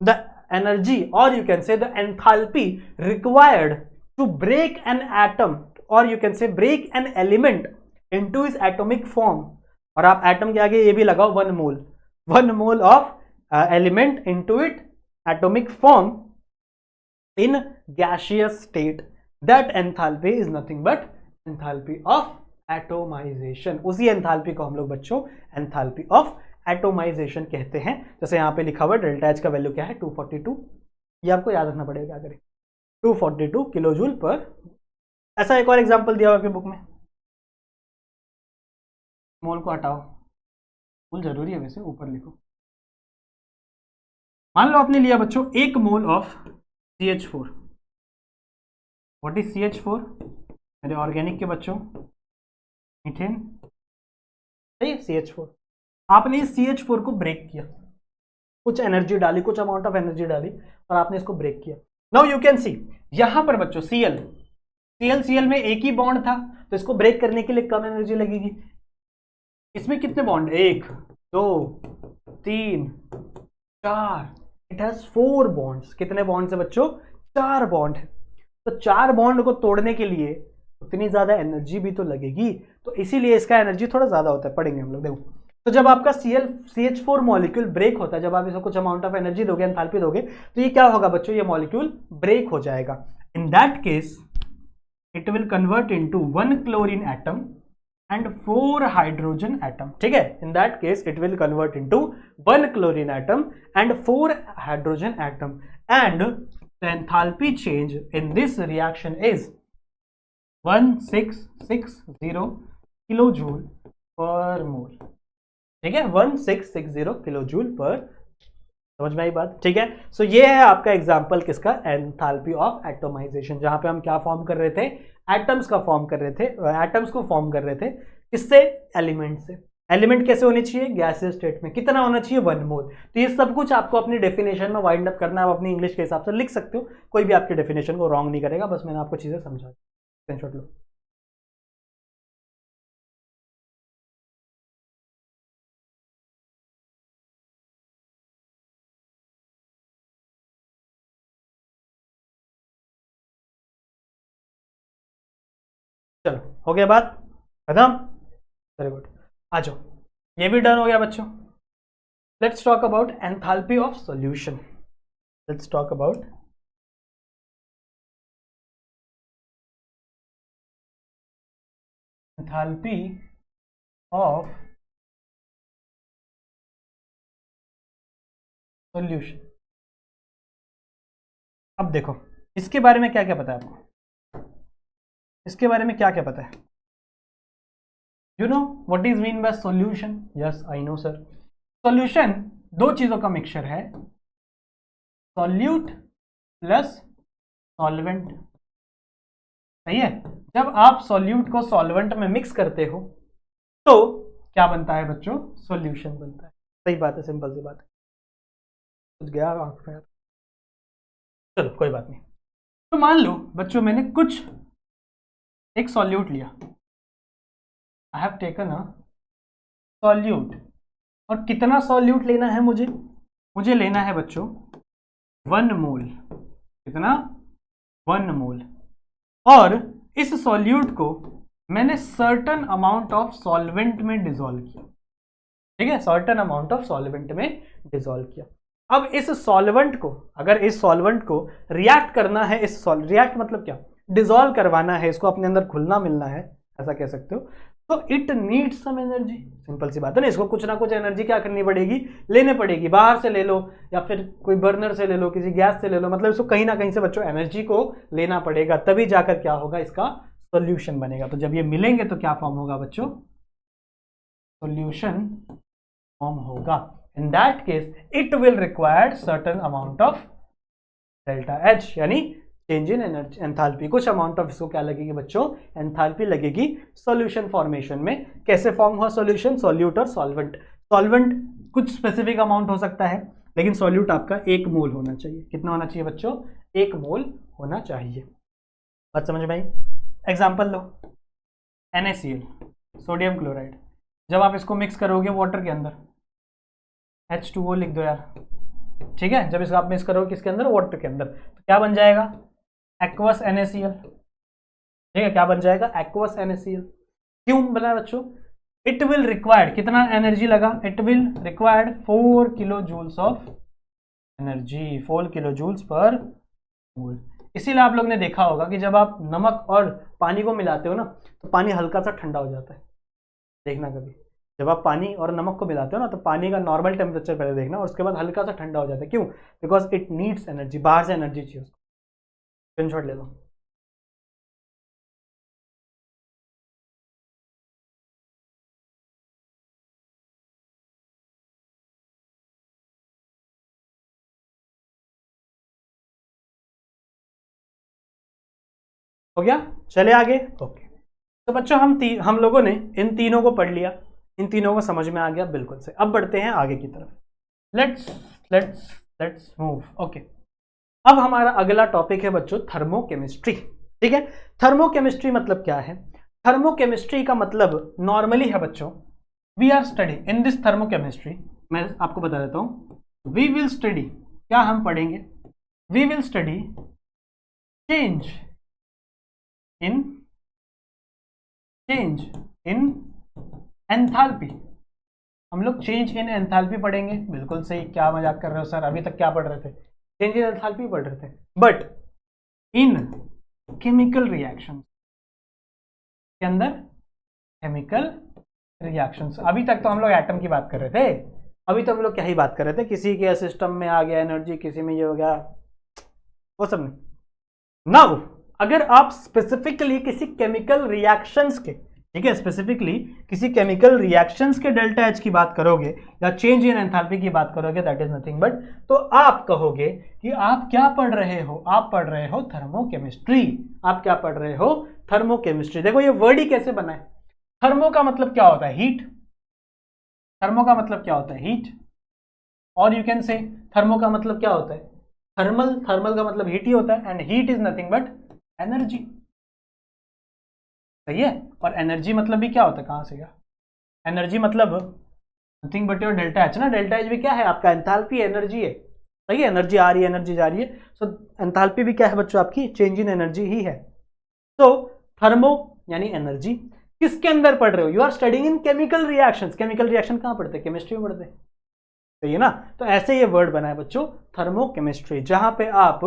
द एनर्जी और you can say the enthalpy required to break an atom और you can say break an element into is atomic form, और आप atom के आगे ये भी लगाओ 1 mole of element into it atomic form in gaseous state, that enthalpy is nothing but enthalpy of atomization। उसी enthalpy को हम लोग बच्चों एंथैल्पी ऑफ एटोमाइजेशन कहते हैं। जैसे यहाँ पे लिखा हुआ डेल्टा एच का वैल्यू क्या है 242, ये आपको याद रखना पड़ेगा, क्या करें 242 किलो जूल पर। ऐसा एक और एग्जांपल दिया हुआ आपके बुक में, मोल को हटाओ, मोल जरूरी है वैसे, ऊपर लिखो। मान लो आपने लिया बच्चों 1 mole of CH4। What is CH4 मेरे ऑर्गेनिक के बच्चों, मीथेन, सही है CH4। आपने इस CH4 को ब्रेक किया, कुछ एनर्जी डाली, कुछ अमाउंट ऑफ एनर्जी डाली और आपने इसको ब्रेक किया। नाउ यू कैन सी यहां पर बच्चों Cl में एक ही बॉन्ड था, तो इसको ब्रेक करने के लिए कम एनर्जी लगेगी। इसमें कितने बॉन्ड, 1 2 3 4, इट हैज 4 बॉन्ड्स। कितने बॉन्ड्स है बच्चों, 4 बॉन्ड है। तो 4 बॉन्ड को तोड़ने के लिए उतनी ज्यादा एनर्जी भी तो लगेगी, तो इसीलिए इसका एनर्जी थोड़ा ज्यादा होता है, पढ़ेंगे हम लोग। देखो, तो जब आपका CH4 मॉलिक्यूल ब्रेक होता है, जब आप इसको कुछ अमाउंट ऑफ एनर्जी दोगे, एंथैल्पी दोगे, तो ये क्या होगा बच्चों, ये मॉलिक्यूल ब्रेक हो जाएगा। In that case it will convert into 1 chlorine atom and 4 hydrogen atom, ठीक है। in that case it will convert into 1 chlorine atom and 4 hydrogen atom, and the enthalpy change in this reaction is 1660 kilojoule per mole, ठीक है, 1660 kilojoule पर। समझ में आई बात, ठीक है। सो ये है आपका एग्जांपल किसका, एंथैल्पी ऑफ एटोमाइजेशन, जहां पे हम क्या फॉर्म कर रहे थे, एटम्स का फॉर्म कर रहे थे, एटम्स को फॉर्म कर रहे थे किससे, एलिमेंट से। एलिमेंट कैसे होनी चाहिए, गैसियस स्टेट में। कितना होना चाहिए, 1 मोल। तो ये सब कुछ आपको अपनी डेफिनेशन में वाइंड अप करना है, आप अपनी इंग्लिश के हिसाब से लिख सकते हो, कोई भी आपकी डेफिनेशन को रॉन्ग नहीं करेगा, बस मैंने आपको चीजें समझा। स्क्रीनशॉट लो। चलो हो गया बात खत्म, वेरी गुड। आ जाओ, ये भी डन हो गया बच्चों। Let's talk about enthalpy of solution. Let's talk about enthalpy of solution. अब देखो इसके बारे में क्या क्या पता है आपको, इसके बारे में क्या क्या पता है? You know what is mean by solution? Yes I know sir. Solution दो चीजों का मिक्सचर है, सॉल्यूट प्लस सॉल्वेंट। सही है? जब आप सॉल्यूट को सॉल्वेंट में मिक्स करते हो तो क्या बनता है बच्चों? सॉल्यूशन बनता है। सही बात है, सिंपल सी बात है। कुछ गया आपका यार, चलो कोई बात नहीं। तो मान लो बच्चों मैंने कुछ एक सॉल्यूट लिया, I have taken a solute, और कितना सॉल्यूट लेना है मुझे? मुझे लेना है बच्चों 1 मोल। कितना? 1 मोल। और इस सॉल्यूट को मैंने सर्टन अमाउंट ऑफ सॉल्वेंट में डिसॉल्व किया। ठीक है, सर्टन अमाउंट ऑफ सॉल्वेंट में डिसॉल्व किया। अब इस सॉल्वेंट को, अगर इस सॉल्वेंट को रिएक्ट करना है, रिएक्ट मतलब क्या? डिसॉल्व करवाना है, इसको अपने अंदर घुलना मिलना है, ऐसा कह सकते हो। तो it needs some energy. Simple सी बात है ना, इसको कुछ ना कुछ एनर्जी क्या करनी पड़ेगी? लेने पड़ेगी। बाहर से ले लो या फिर कोई बर्नर से ले लो, किसी गैस से ले लो, मतलब इसको कहीं ना कहीं से बच्चों एनर्जी को लेना पड़ेगा, तभी जाकर क्या होगा? इसका सॉल्यूशन बनेगा। तो जब ये मिलेंगे तो क्या फॉर्म होगा बच्चों? सॉल्यूशन फॉर्म होगा। In that case it will require certain amount of delta H, यानी चेंज इन एनर्जी एंथैल्पी। कुछ अमाउंट ऑफ इसको क्या लगेगी बच्चों? एंथैल्पी लगेगी सॉल्यूशन फॉर्मेशन में। कैसे फॉर्म हुआ सॉल्यूशन? सॉल्यूट और सॉल्वेंट। सॉल्वेंट कुछ स्पेसिफिक अमाउंट हो सकता है, लेकिन सॉल्यूट आपका 1 मोल होना चाहिए। कितना होना चाहिए बच्चों? 1 मोल होना चाहिए। बात समझ में आई? एग्जाम्पल लो, NaCl, सोडियम क्लोराइड। जब आप इसको मिक्स करोगे वाटर के अंदर, H2O लिख दो यार, ठीक है। जब इसको आप मिक्स करोगे किसके अंदर? वाटर के अंदर, तो क्या बन जाएगा? Aqueous NaCl। ठीक है, क्या बन जाएगा? Aqueous NaCl। क्यों बना बच्चों? इट विल रिक्वायर्ड, कितना एनर्जी लगा? It will required 4 kilo joules of energy, 4 kilo joules per mole. इसीलिए आप लोग ने देखा होगा कि जब आप नमक और पानी को मिलाते हो ना, तो पानी हल्का सा ठंडा हो जाता है। देखना कभी, जब आप पानी और नमक को मिलाते हो ना, तो पानी का नॉर्मल टेम्परेचर पहले देखना, और उसके बाद हल्का सा ठंडा हो जाता है। क्यों? बिकॉज इट नीड्स एनर्जी, बाहर से एनर्जी चाहिए उसको। स्क्रीनशॉट ले लो। हो गया? चले आगे। ओके, तो बच्चों हम लोगों ने इन तीनों को पढ़ लिया, इन तीनों को समझ में आ गया बिल्कुल से। अब बढ़ते हैं आगे की तरफ। Let's let's let's move. Okay, अब हमारा अगला टॉपिक है बच्चों थर्मोकेमिस्ट्री। ठीक है, थर्मोकेमिस्ट्री मतलब क्या है? थर्मोकेमिस्ट्री का मतलब नॉर्मली है बच्चों, we are study in this thermochemistry. मैं आपको बता देता हूं, वी विल स्टडी, क्या हम पढ़ेंगे? We will study change in enthalpy. हम लोग चेंज इन एंथैल्पी पढ़ेंगे। बिल्कुल सही, क्या मजाक कर रहे हो सर? अभी तक क्या पढ़ रहे थे? चेंज इन एंथैल्पी पढ़ रहे थे। बट इन केमिकल रिएक्शन के अंदर, केमिकल रिएक्शंस, अभी तक तो हम लोग एटम की बात कर रहे थे। अभी तो हम लोग क्या ही बात कर रहे थे? किसी के सिस्टम में आ गया एनर्जी, किसी में ये हो गया, वो सब नहीं। नाउ अगर आप स्पेसिफिकली किसी केमिकल रिएक्शंस के, ठीक है, स्पेसिफिकली किसी केमिकल रिएक्शंस के डेल्टा एच की बात करोगे या चेंज इन एंथैल्पी की बात करोगे, दैट इज नथिंग बट, तो आप कहोगे कि आप क्या पढ़ रहे हो? आप पढ़ रहे हो थर्मोकेमिस्ट्री। आप क्या पढ़ रहे हो? थर्मोकेमिस्ट्री। देखो ये वर्ड ही कैसे बना है। थर्मो का मतलब क्या होता है? हीट। थर्मो का मतलब क्या होता है? हीट। और यू कैन से थर्मो का मतलब क्या होता है? थर्मल। थर्मल का मतलब हीट ही होता है, and heat is nothing but energy. सही है? और एनर्जी मतलब भी क्या होता है? कहां से गया? एनर्जी मतलब nothing but your delta H ना। डेल्टा एच भी क्या है? आपका एंथैल्पी, एनर्जी है। सही है? एनर्जी आ रही है, एनर्जी जा रही है। सो एंथैल्पी भी क्या है बच्चों? आपकी चेंज इन एनर्जी ही है। तो थर्मो यानी एनर्जी। किसके अंदर पढ़ रहे हो? You are studying in chemical reactions. Chemical reaction कहां पढ़ते हैं? केमिस्ट्री में पढ़ते हैं। सही है ना? तो ऐसे ये वर्ड बना है बच्चों थर्मोकेमिस्ट्री, जहां पे आप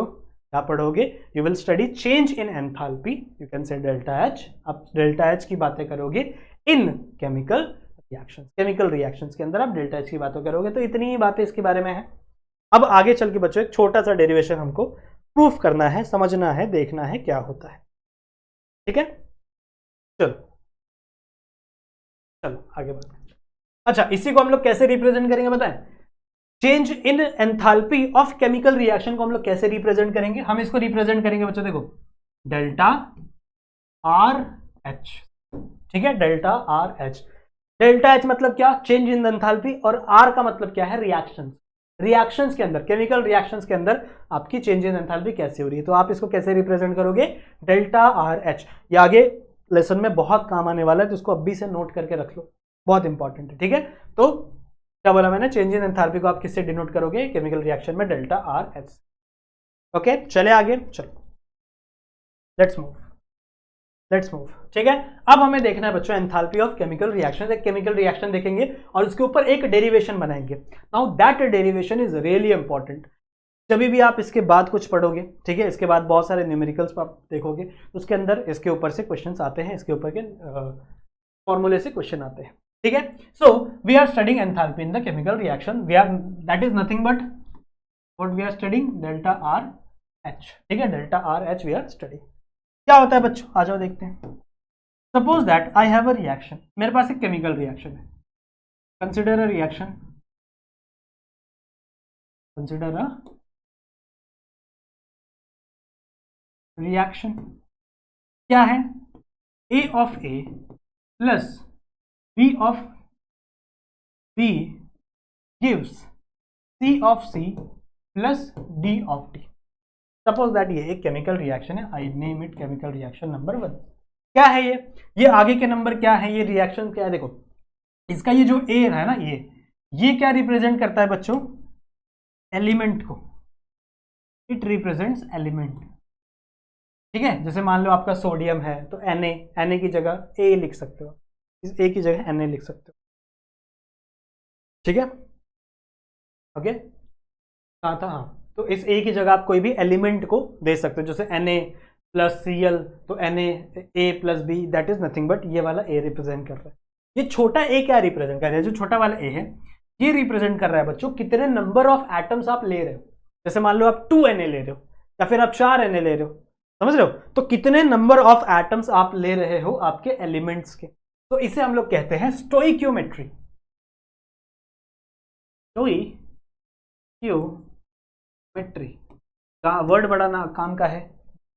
क्या पढ़ोगे? You will study change in enthalpy, you can से डेल्टा एच। अब डेल्टा एच की बातें करोगे इन केमिकल रिएक्शंस, केमिकल रिएक्शंस के अंदर आप डेल्टा एच की बातें करोगे। तो इतनी ही बातें इसके बारे में है। अब आगे चल के बच्चों एक छोटा सा डेरिवेशन हमको प्रूफ करना है, समझना है, देखना है क्या होता है। ठीक है, चलो चलो आगे बढ़ते हैं। अच्छा, इसी को हम लोग कैसे रिप्रेजेंट करेंगे बताएं? Change in enthalpy of chemical reaction को हम लोग कैसे रिप्रेजेंट करेंगे? हम इसको रिप्रेजेंट करेंगे बच्चों, देखो डेल्टा आर एच। ठीक है, delta R H. Delta H मतलब क्या? चेंज इन एंथैल्पी, और आर का मतलब क्या है? रिएक्शंस। रिएक्शंस के अंदर, केमिकल रिएक्शंस के अंदर आपकी चेंज इन एंथैल्पी कैसे हो रही है, तो आप इसको कैसे रिप्रेजेंट करोगे? Delta R H. ये आगे लेसन में बहुत काम आने वाला है, तो इसको अभी से नोट करके रख लो, बहुत इंपॉर्टेंट है। ठीक है, तो क्या बोला मैंने? चेंज इन एंथैल्पी को आप किससे डिनोट करोगे? केमिकल रिएक्शन में डेल्टा आर एच। ओके, चले आगे, चलो लेट्स मूव। ठीक है, अब हमें देखना है बच्चों एंथैल्पी ऑफ केमिकल रिएक्शन। एक केमिकल रिएक्शन देखेंगे और उसके ऊपर एक डेरिवेशन बनाएंगे। Now that derivation is really important. जब भी आप इसके बाद कुछ पढ़ोगे, ठीक है, इसके बाद बहुत सारे न्यूमेरिकल्स आप देखोगे, उसके अंदर इसके ऊपर से क्वेश्चंस आते हैं, इसके ऊपर के फॉर्मूले से क्वेश्चन आते हैं। ठीक है, so we are studying enthalpy in the chemical reaction, we are, that is nothing but what we are studying? Delta R H. ठीक है, delta R H we are studying. क्या होता है बच्चों, आ जाओ देखते हैं। Suppose that I have a reaction, मेरे पास एक केमिकल रिएक्शन है। Consider a reaction, consider a reaction. क्या है? A of A plus B of B gives C of C plus D of D। Suppose that ये एक chemical reaction है, I name it chemical reaction number 1। क्या है ये आगे के नंबर क्या है? ये रिएक्शन क्या है? देखो इसका ये जो A है ना, ये क्या रिप्रेजेंट करता है बच्चों? एलिमेंट को, इट रिप्रेजेंट्स एलिमेंट। ठीक है, जैसे मान लो आपका सोडियम है तो Na की जगह A लिख सकते हो, इस A की जगह Na लिख सकते हो। ठीक है, ओके, कहा था? हाँ, तो इस A की जगह आप कोई भी एलिमेंट को दे सकते हो, जैसे Na प्लस Cl, तो Na A plus B, that is nothing but ये वाला A रिप्रेजेंट कर रहा है। ये छोटा A क्या रिप्रेजेंट कर रहा है? जो छोटा वाला A है ये रिप्रेजेंट कर रहा है बच्चों कितने नंबर ऑफ एटम्स आप ले रहे हो। जैसे मान लो आप 2 Na ले रहे हो या फिर आप 4 Na ले रहे हो, समझ रहे हो? तो कितने नंबर ऑफ एटम्स आप ले रहे हो आपके एलिमेंट्स के, तो इसे हम लोग कहते हैं स्टोइकियोमेट्री। स्टोइकियोमेट्री का वर्ड बड़ा ना काम का है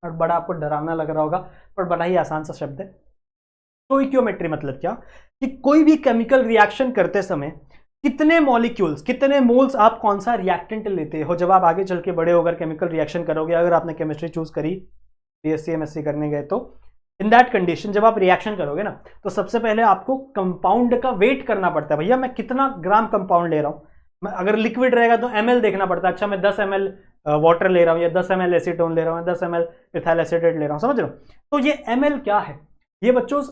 और बड़ा आपको डरावना लग रहा होगा, पर बड़ा ही आसान सा शब्द है। स्टोइकियोमेट्री मतलब क्या? कि कोई भी केमिकल रिएक्शन करते समय कितने मॉलिक्यूल्स, कितने मोल्स आप कौन सा रिएक्टेंट लेते हो। जब आप आगे चल के बड़े होकर केमिकल रिएक्शन करोगे, अगर आपने केमिस्ट्री चूज करी, बीएससी एमएससी करने गए, तो इन दैट कंडीशन जब आप रिएक्शन करोगे ना, तो सबसे पहले आपको कंपाउंड का वेट करना पड़ता है। भैया मैं कितना ग्राम कंपाउंड ले रहा हूं, अगर लिक्विड रहेगा तो ml देखना पड़ता है। अच्छा मैं 10 ml वाटर ले रहा हूं या 10 ml एसीटोन ले रहा हूं, 10 ml इथाइल एसीटेट ले रहा हूं, समझ रहे हो? तो ये ml क्या है? ये बच्चों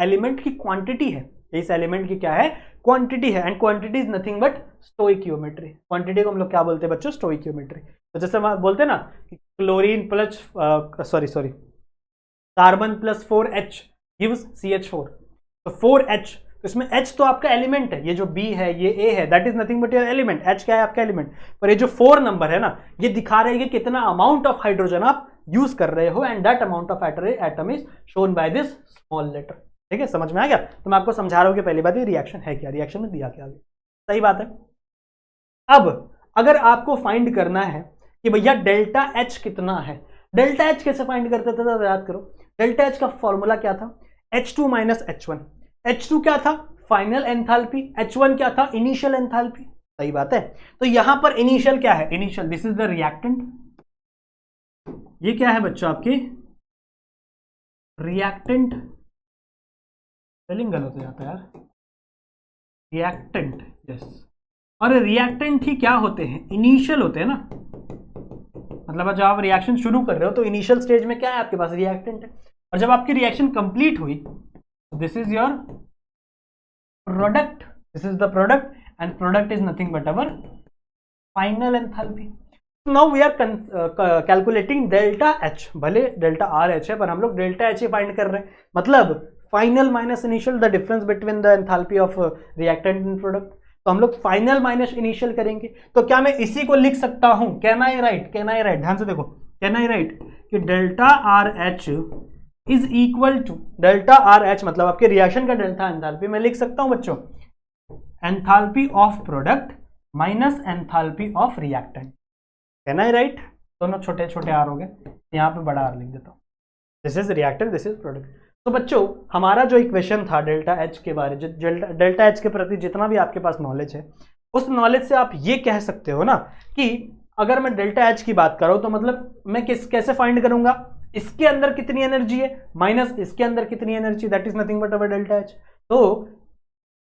एलिमेंट की क्वांटिटी है, इस एलिमेंट की क्या है? क्वांटिटी है, and quantity is nothing but stoichiometry. Quantity को हम लोग क्या बोलते हैं बच्चों? स्टोइकियोमेट्री। तो जैसे बोलते हैं ना कि chlorine plus sorry carbon plus 4H gives CH4, तो 4H, तो इसमें H तो आपका एलिमेंट है, ये जो B है, ये A है, that is nothing but your element. H क्या है? आपका एलिमेंट। पर ये जो 4 नंबर है ना, ये दिखा रहे हैं कि कितना अमाउंट ऑफ हाइड्रोजन आप यूज कर रहे हो, and that amount of atom is shown by this small letter. ठीक है, समझ में आ गया? तो मैं आपको समझा रहा हूं कि पहली बात ये रिएक्शन है क्या, रिएक्शन में दिया क्या आगे, सही बात है। अब अगर आपको फाइंड करना है कि भैया डेल्टा H कितना है, डेल्टा H कैसे फाइंड करते थे, तो याद करो डेल्टा H का फॉर्मूला क्या था? H2 minus H1। H2 क्या था? Final enthalpy. H1 क्या था? Initial enthalpy. सही बात है। तो यहां पर इनिशियल क्या है? Initial, this is the reactant. ये क्या है बच्चों? आपकी रिएक्टेंट, स्पेलिंग गलत हो जाता है यार, रिएक्टेंट, यस। और रिएक्टेंट ही क्या होते हैं? इनिशियल होते हैं ना, मतलब जब आप रिएक्शन शुरू कर रहे हो तो इनिशियल स्टेज में क्या है आपके पास? रिएक्टेंट है। और जब आपकी रिएक्शन कंप्लीट हुई, this is your product, this is the product, and product is nothing but our final enthalpy. Now we are calculating delta H, भले डेल्टा आर एच है पर हम लोग डेल्टा एच ही फाइंड कर रहे हैं, मतलब final minus initial, the difference between the enthalpy of reactant and product. तो हम लोग फाइनल माइनस इनिशियल करेंगे, तो क्या मैं इसी को लिख सकता हूं, कैन आई राइट, ध्यान से देखो, कैन आई राइट कि delta R H is equal to, delta R H मतलब आपके रिएक्शन का डेल्टा एंथैल्पी, मैं लिख सकता हूं बच्चों enthalpy of product minus enthalpy of reactant. Can I right, दोनों छोटे छोटे आर हो गए, यहां पे बड़ा आर लिख देता हूं, this is reactant, this is product. तो बच्चों हमारा जो इक्वेशन था डेल्टा एच के बारे, डेल्टा एच के प्रति जितना भी आपके पास नॉलेज है, उस नॉलेज से आप ये कह सकते हो ना कि अगर मैं डेल्टा एच की बात करूं तो मतलब मैं कैसे फाइंड करूंगा, इसके अंदर कितनी एनर्जी है माइनस इसके अंदर कितनी energy, that is nothing but our delta H. तो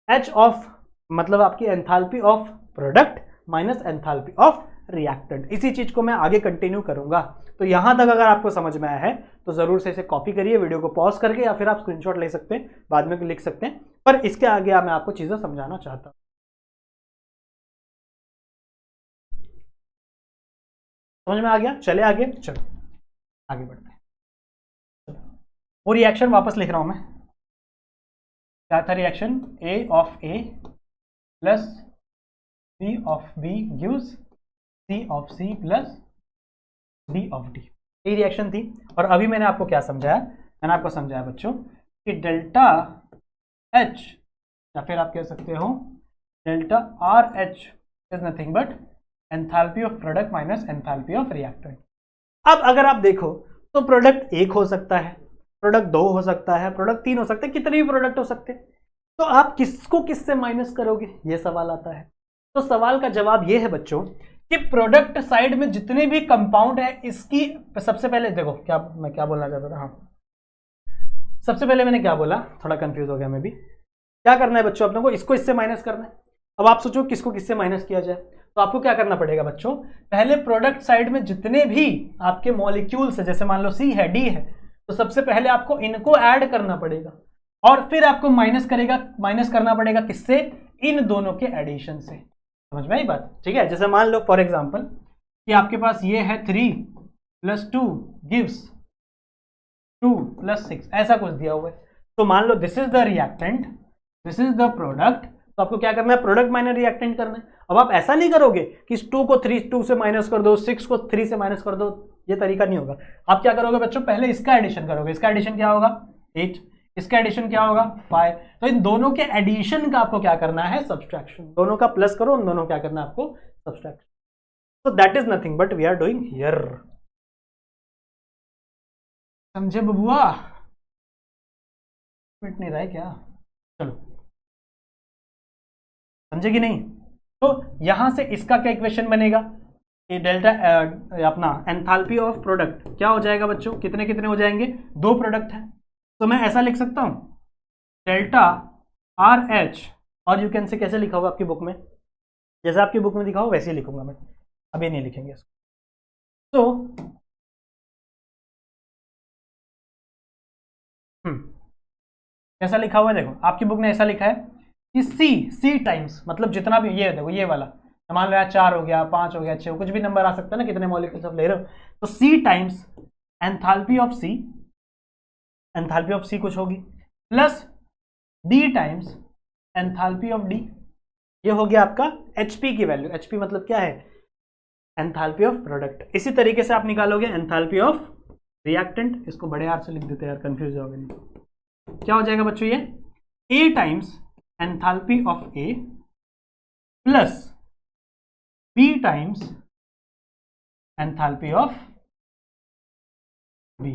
एच ऑफ मतलब आपकी enthalpy of product minus enthalpy of reactant, इसी चीज को मैं आगे कंटिन्यू करूंगा। तो यहां तक अगर आपको समझ में आया है तो जरूर से इसे कॉपी करिए, वीडियो को पॉज करके, या फिर आप स्क्रीनशॉट ले सकते हैं, बाद में लिख सकते हैं, पर इसके आगे मैं आपको चीजें समझाना चाहता हूं। समझ में आ गया, चले आगे, चलो आगे बढ़ते हैं। वो रिएक्शन वापस लिख रहा हूं मैं, क्या था reaction, A of A plus B of B gives C of C plus D of D, ये रिएक्शन थी। और अभी मैंने आपको क्या समझाया, मैंने आपको समझाया बच्चों कि डेल्टा एच या फिर आप कह सकते हो delta R H is nothing but enthalpy of product minus enthalpy of reactant. अब अगर आप देखो तो प्रोडक्ट एक हो सकता है, प्रोडक्ट दो हो सकता है, प्रोडक्ट तीन हो सकते हैं, कितने भी प्रोडक्ट हो सकते हैं, तो आप किसको किससे माइनस करोगे, ये सवाल आता है। तो सवाल का जवाब ये है बच्चों कि प्रोडक्ट साइड में जितने भी कंपाउंड है, इसकी सबसे पहले देखो, मैं क्या बोलना चाहता था, हाँ सबसे पहले मैंने क्या बोला, थोड़ा कंफ्यूज हो गया मैं भी। क्या करना है बच्चों अपने को, इसको इससे माइनस करना है। अब आप सोचो किसको किससे माइनस किया जाए, तो आपको क्या करना पड़ेगा बच्चों, पहले प्रोडक्ट साइड में जितने भी आपके मॉलिक्यूल्स है, जैसे मान लो सी है, डी है, तो सबसे पहले आपको इनको ऐड करना पड़ेगा और फिर आपको माइनस करना पड़ेगा किससे, इन दोनों के एडिशन से। समझ में आई बात, ठीक है। जैसे मान लो फॉर एग्जांपल कि आपके पास ये है 3 + 2 गिव्स 2 + 6, ऐसा कुछ दिया हुआ है। तो मान लो this is the reactant, this is the product, तो आपको क्या करना है, प्रोडक्ट माइनस रिएक्टेंट करना है। अब आप ऐसा नहीं करोगे कि 2 को 2 से माइनस कर दो, 6 को 3 से माइनस कर दो, ये तरीका नहीं होगा। आप क्या करोगे बच्चों, पहले इसका एडिशन करोगे, इसका एडिशन क्या होगा 8, इसका एडिशन क्या होगा 5, तो इन दोनों के एडिशन का आपको क्या करना है, सब्सट्रैक्शन, दोनों का प्लस करो, उन दोनों क्या करना है आपको सब्सट्रैक्शन। तो that is nothing but we are doing here. समझे बबुआ, मिट नहीं रहा है क्या, चलो समझे कि नहीं। तो यहां से इसका क्या इक्वेशन बनेगा, ये डेल्टा अपना एंथैल्पी ऑफ प्रोडक्ट क्या हो जाएगा बच्चों, कितने कितने हो जाएंगे, 2 प्रोडक्ट है, तो मैं ऐसा लिख सकता हूं डेल्टा आर एच, और यू कैन से कैसे लिखा होगा आपकी बुक में, जैसे आपकी बुक में लिखा हो वैसे ही लिखूंगा मैं, अभी नहीं लिखेंगे इसको। तो कैसा लिखा हुआ है, देखो आपकी बुक ने ऐसा लिखा है कि सी टाइम्स, मतलब जितना भी, ये देखो ये वाला मान लो 4 हो गया, 5 हो गया, 6, कुछ भी नंबर आ सकता है ना, कितने मॉलिक्यूल्स आप ले रहे हो, तो C times enthalpy of C, enthalpy of C कुछ होगी, plus D times enthalpy of D, ये हो गया आपका एचपी की वैल्यू, एचपी मतलब क्या है, एंथैल्पी ऑफ प्रोडक्ट। इसी तरीके से आप निकालोगे एंथैल्पी ऑफ रिएक्टेंट, इसको बड़े आर से लिख देते हैं यार, कंफ्यूज हो गए। क्या हो जाएगा बच्चों, ये A times enthalpy of A plus B times enthalpy of B,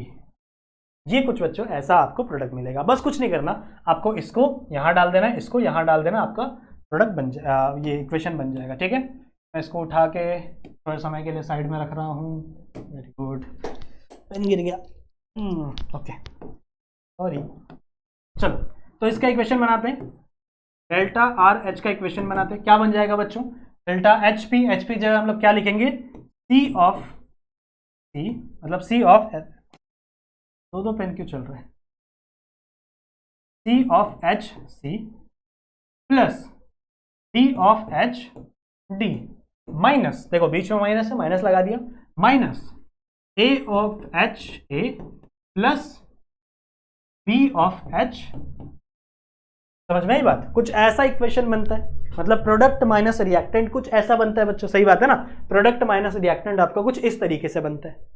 ये कुछ बच्चों ऐसा आपको प्रोडक्ट मिलेगा। बस कुछ नहीं करना, आपको इसको यहां डाल देना है, इसको यहां डाल देना, आपका प्रोडक्ट बन जाए, ये इक्वेशन बन जाएगा, ठीक है। मैं इसको उठा के थोड़े समय के लिए साइड में रख रहा हूँ, वेरी गुड, पेन गिर गया, ओके सॉरी। चलो तो इसका इक्वेशन बनाते हैं, डेल्टा आर एच का इक्वेशन बनाते हैं, क्या बन जाएगा बच्चों, delta H P, H P जगह हम लोग क्या लिखेंगे, सी ऑफ सी, मतलब सी ऑफ, दो पेन क्यों चल रहे हैं, C of H C plus D of H D, minus, देखो बीच में माइनस है, माइनस लगा दिया, minus A of HA plus B of H। समझ में आई बात? कुछ ऐसा इक्वेशन बनता है, मतलब प्रोडक्ट माइनस रिएक्टेंट कुछ ऐसा बनता है बच्चों, सही बात है ना? प्रोडक्ट माइनस रिएक्टेंट आपका कुछ इस तरीके से बनता है।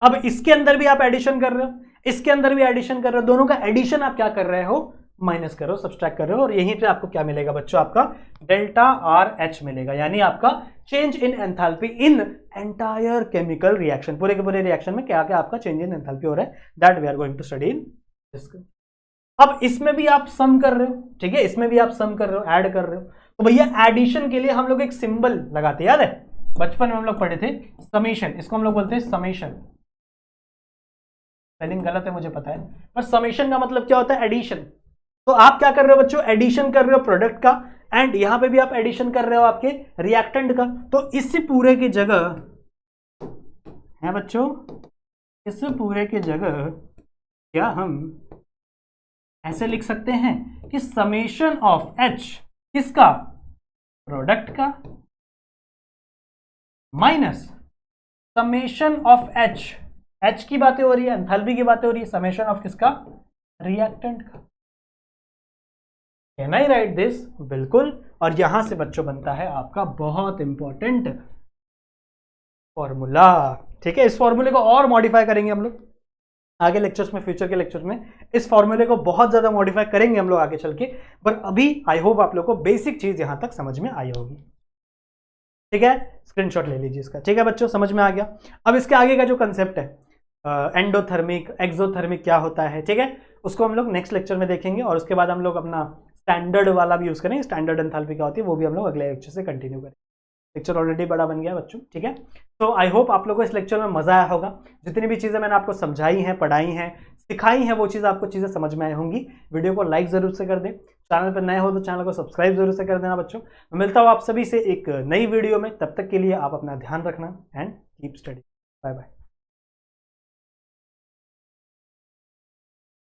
अब इसके अंदर भी आप एडिशन कर रहे हो, इसके अंदर भी एडिशन कर रहे हो, दोनों का एडिशन आप क्या कर रहे हो? माइनस कर रहे हो, सब्सट्रैक्ट कर रहे हो, और यहीं पे आपको क्या मिलेगा बच्चों? आपका डेल्टा आर एच मिलेगा, यानी आपका change in enthalpy in entire chemical reaction. पूरे के पूरे रिएक्शन में क्या क्या आपका चेंज इन एंथैल्पी हो रहा है, that we are going to study in this. अब इसमें भी आप सम कर रहे हो, ठीक है, इसमें भी आप सम कर रहे हो, ऐड कर रहे हो, तो भैया एडिशन के लिए हम लोग एक सिंबल लगाते हैं, याद है बचपन में हम लोग पढ़े थे, समेशन, इसको हम लोग बोलते हैं समेशन। स्पेलिंग गलत है मुझे पता है, पर समेशन का मतलब क्या होता है? एडिशन। तो आप क्या कर रहे हो बच्चों? एडिशन कर रहे हो प्रोडक्ट का, एंड यहां पे भी आप एडिशन कर रहे हो आपके रिएक्टेंट का। तो इस पूरे की जगह है बच्चों, इस पूरे की जगह क्या हम ऐसे लिख सकते हैं कि समेशन ऑफ H किसका? प्रोडक्ट का, माइनस समेशन ऑफ H की बातें हो रही है, एंथैल्पी की बातें हो रही है, समेशन ऑफ किसका? रिएक्टेंट का। Can I right this? बिल्कुल। और यहां से बच्चों बनता है आपका बहुत इंपॉर्टेंट फॉर्मूला, ठीक है। इस फॉर्मूले को और मॉडिफाई करेंगे हम लोग आगे लेक्चर्स में, फ्यूचर के लेक्चर्स में इस फॉर्मूले को बहुत ज्यादा मॉडिफाई करेंगे हम लोग आगे चल के, पर अभी आई होप आप लोग को बेसिक चीज यहां तक समझ में आई होगी, ठीक है। स्क्रीनशॉट ले लीजिए इसका, ठीक है बच्चों, समझ में आ गया। अब इसके आगे का जो कंसेप्ट है एंडोथर्मिक, एक्सोथर्मिक क्या होता है, ठीक है, उसको हम लोग नेक्स्ट लेक्चर में देखेंगे, और उसके बाद हम लोग अपना स्टैंडर्ड वाला भी यूज करेंगे, स्टैंडर्ड एंथैल्पी क्या होती है वो भी हम लोग अगले लेक्चर से कंटिन्यू करेंगे। लेक्चर ऑलरेडी बड़ा बन गया बच्चों, ठीक है। तो आई होप आप लोगों को इस लेक्चर में मजा आया होगा, जितनी भी चीजें मैंने आपको समझाई हैं, पढ़ाई हैं, सिखाई हैं, वो चीज़ आपको चीज़ें समझ में आई होंगी। वीडियो को लाइक जरूर से कर दें, चैनल पर नए हो तो चैनल को सब्सक्राइब जरूर से कर देना बच्चों। मैं मिलता हूँ आप सभी से एक नई वीडियो में, तब तक के लिए आप अपना ध्यान रखना and keep study. Bye bye.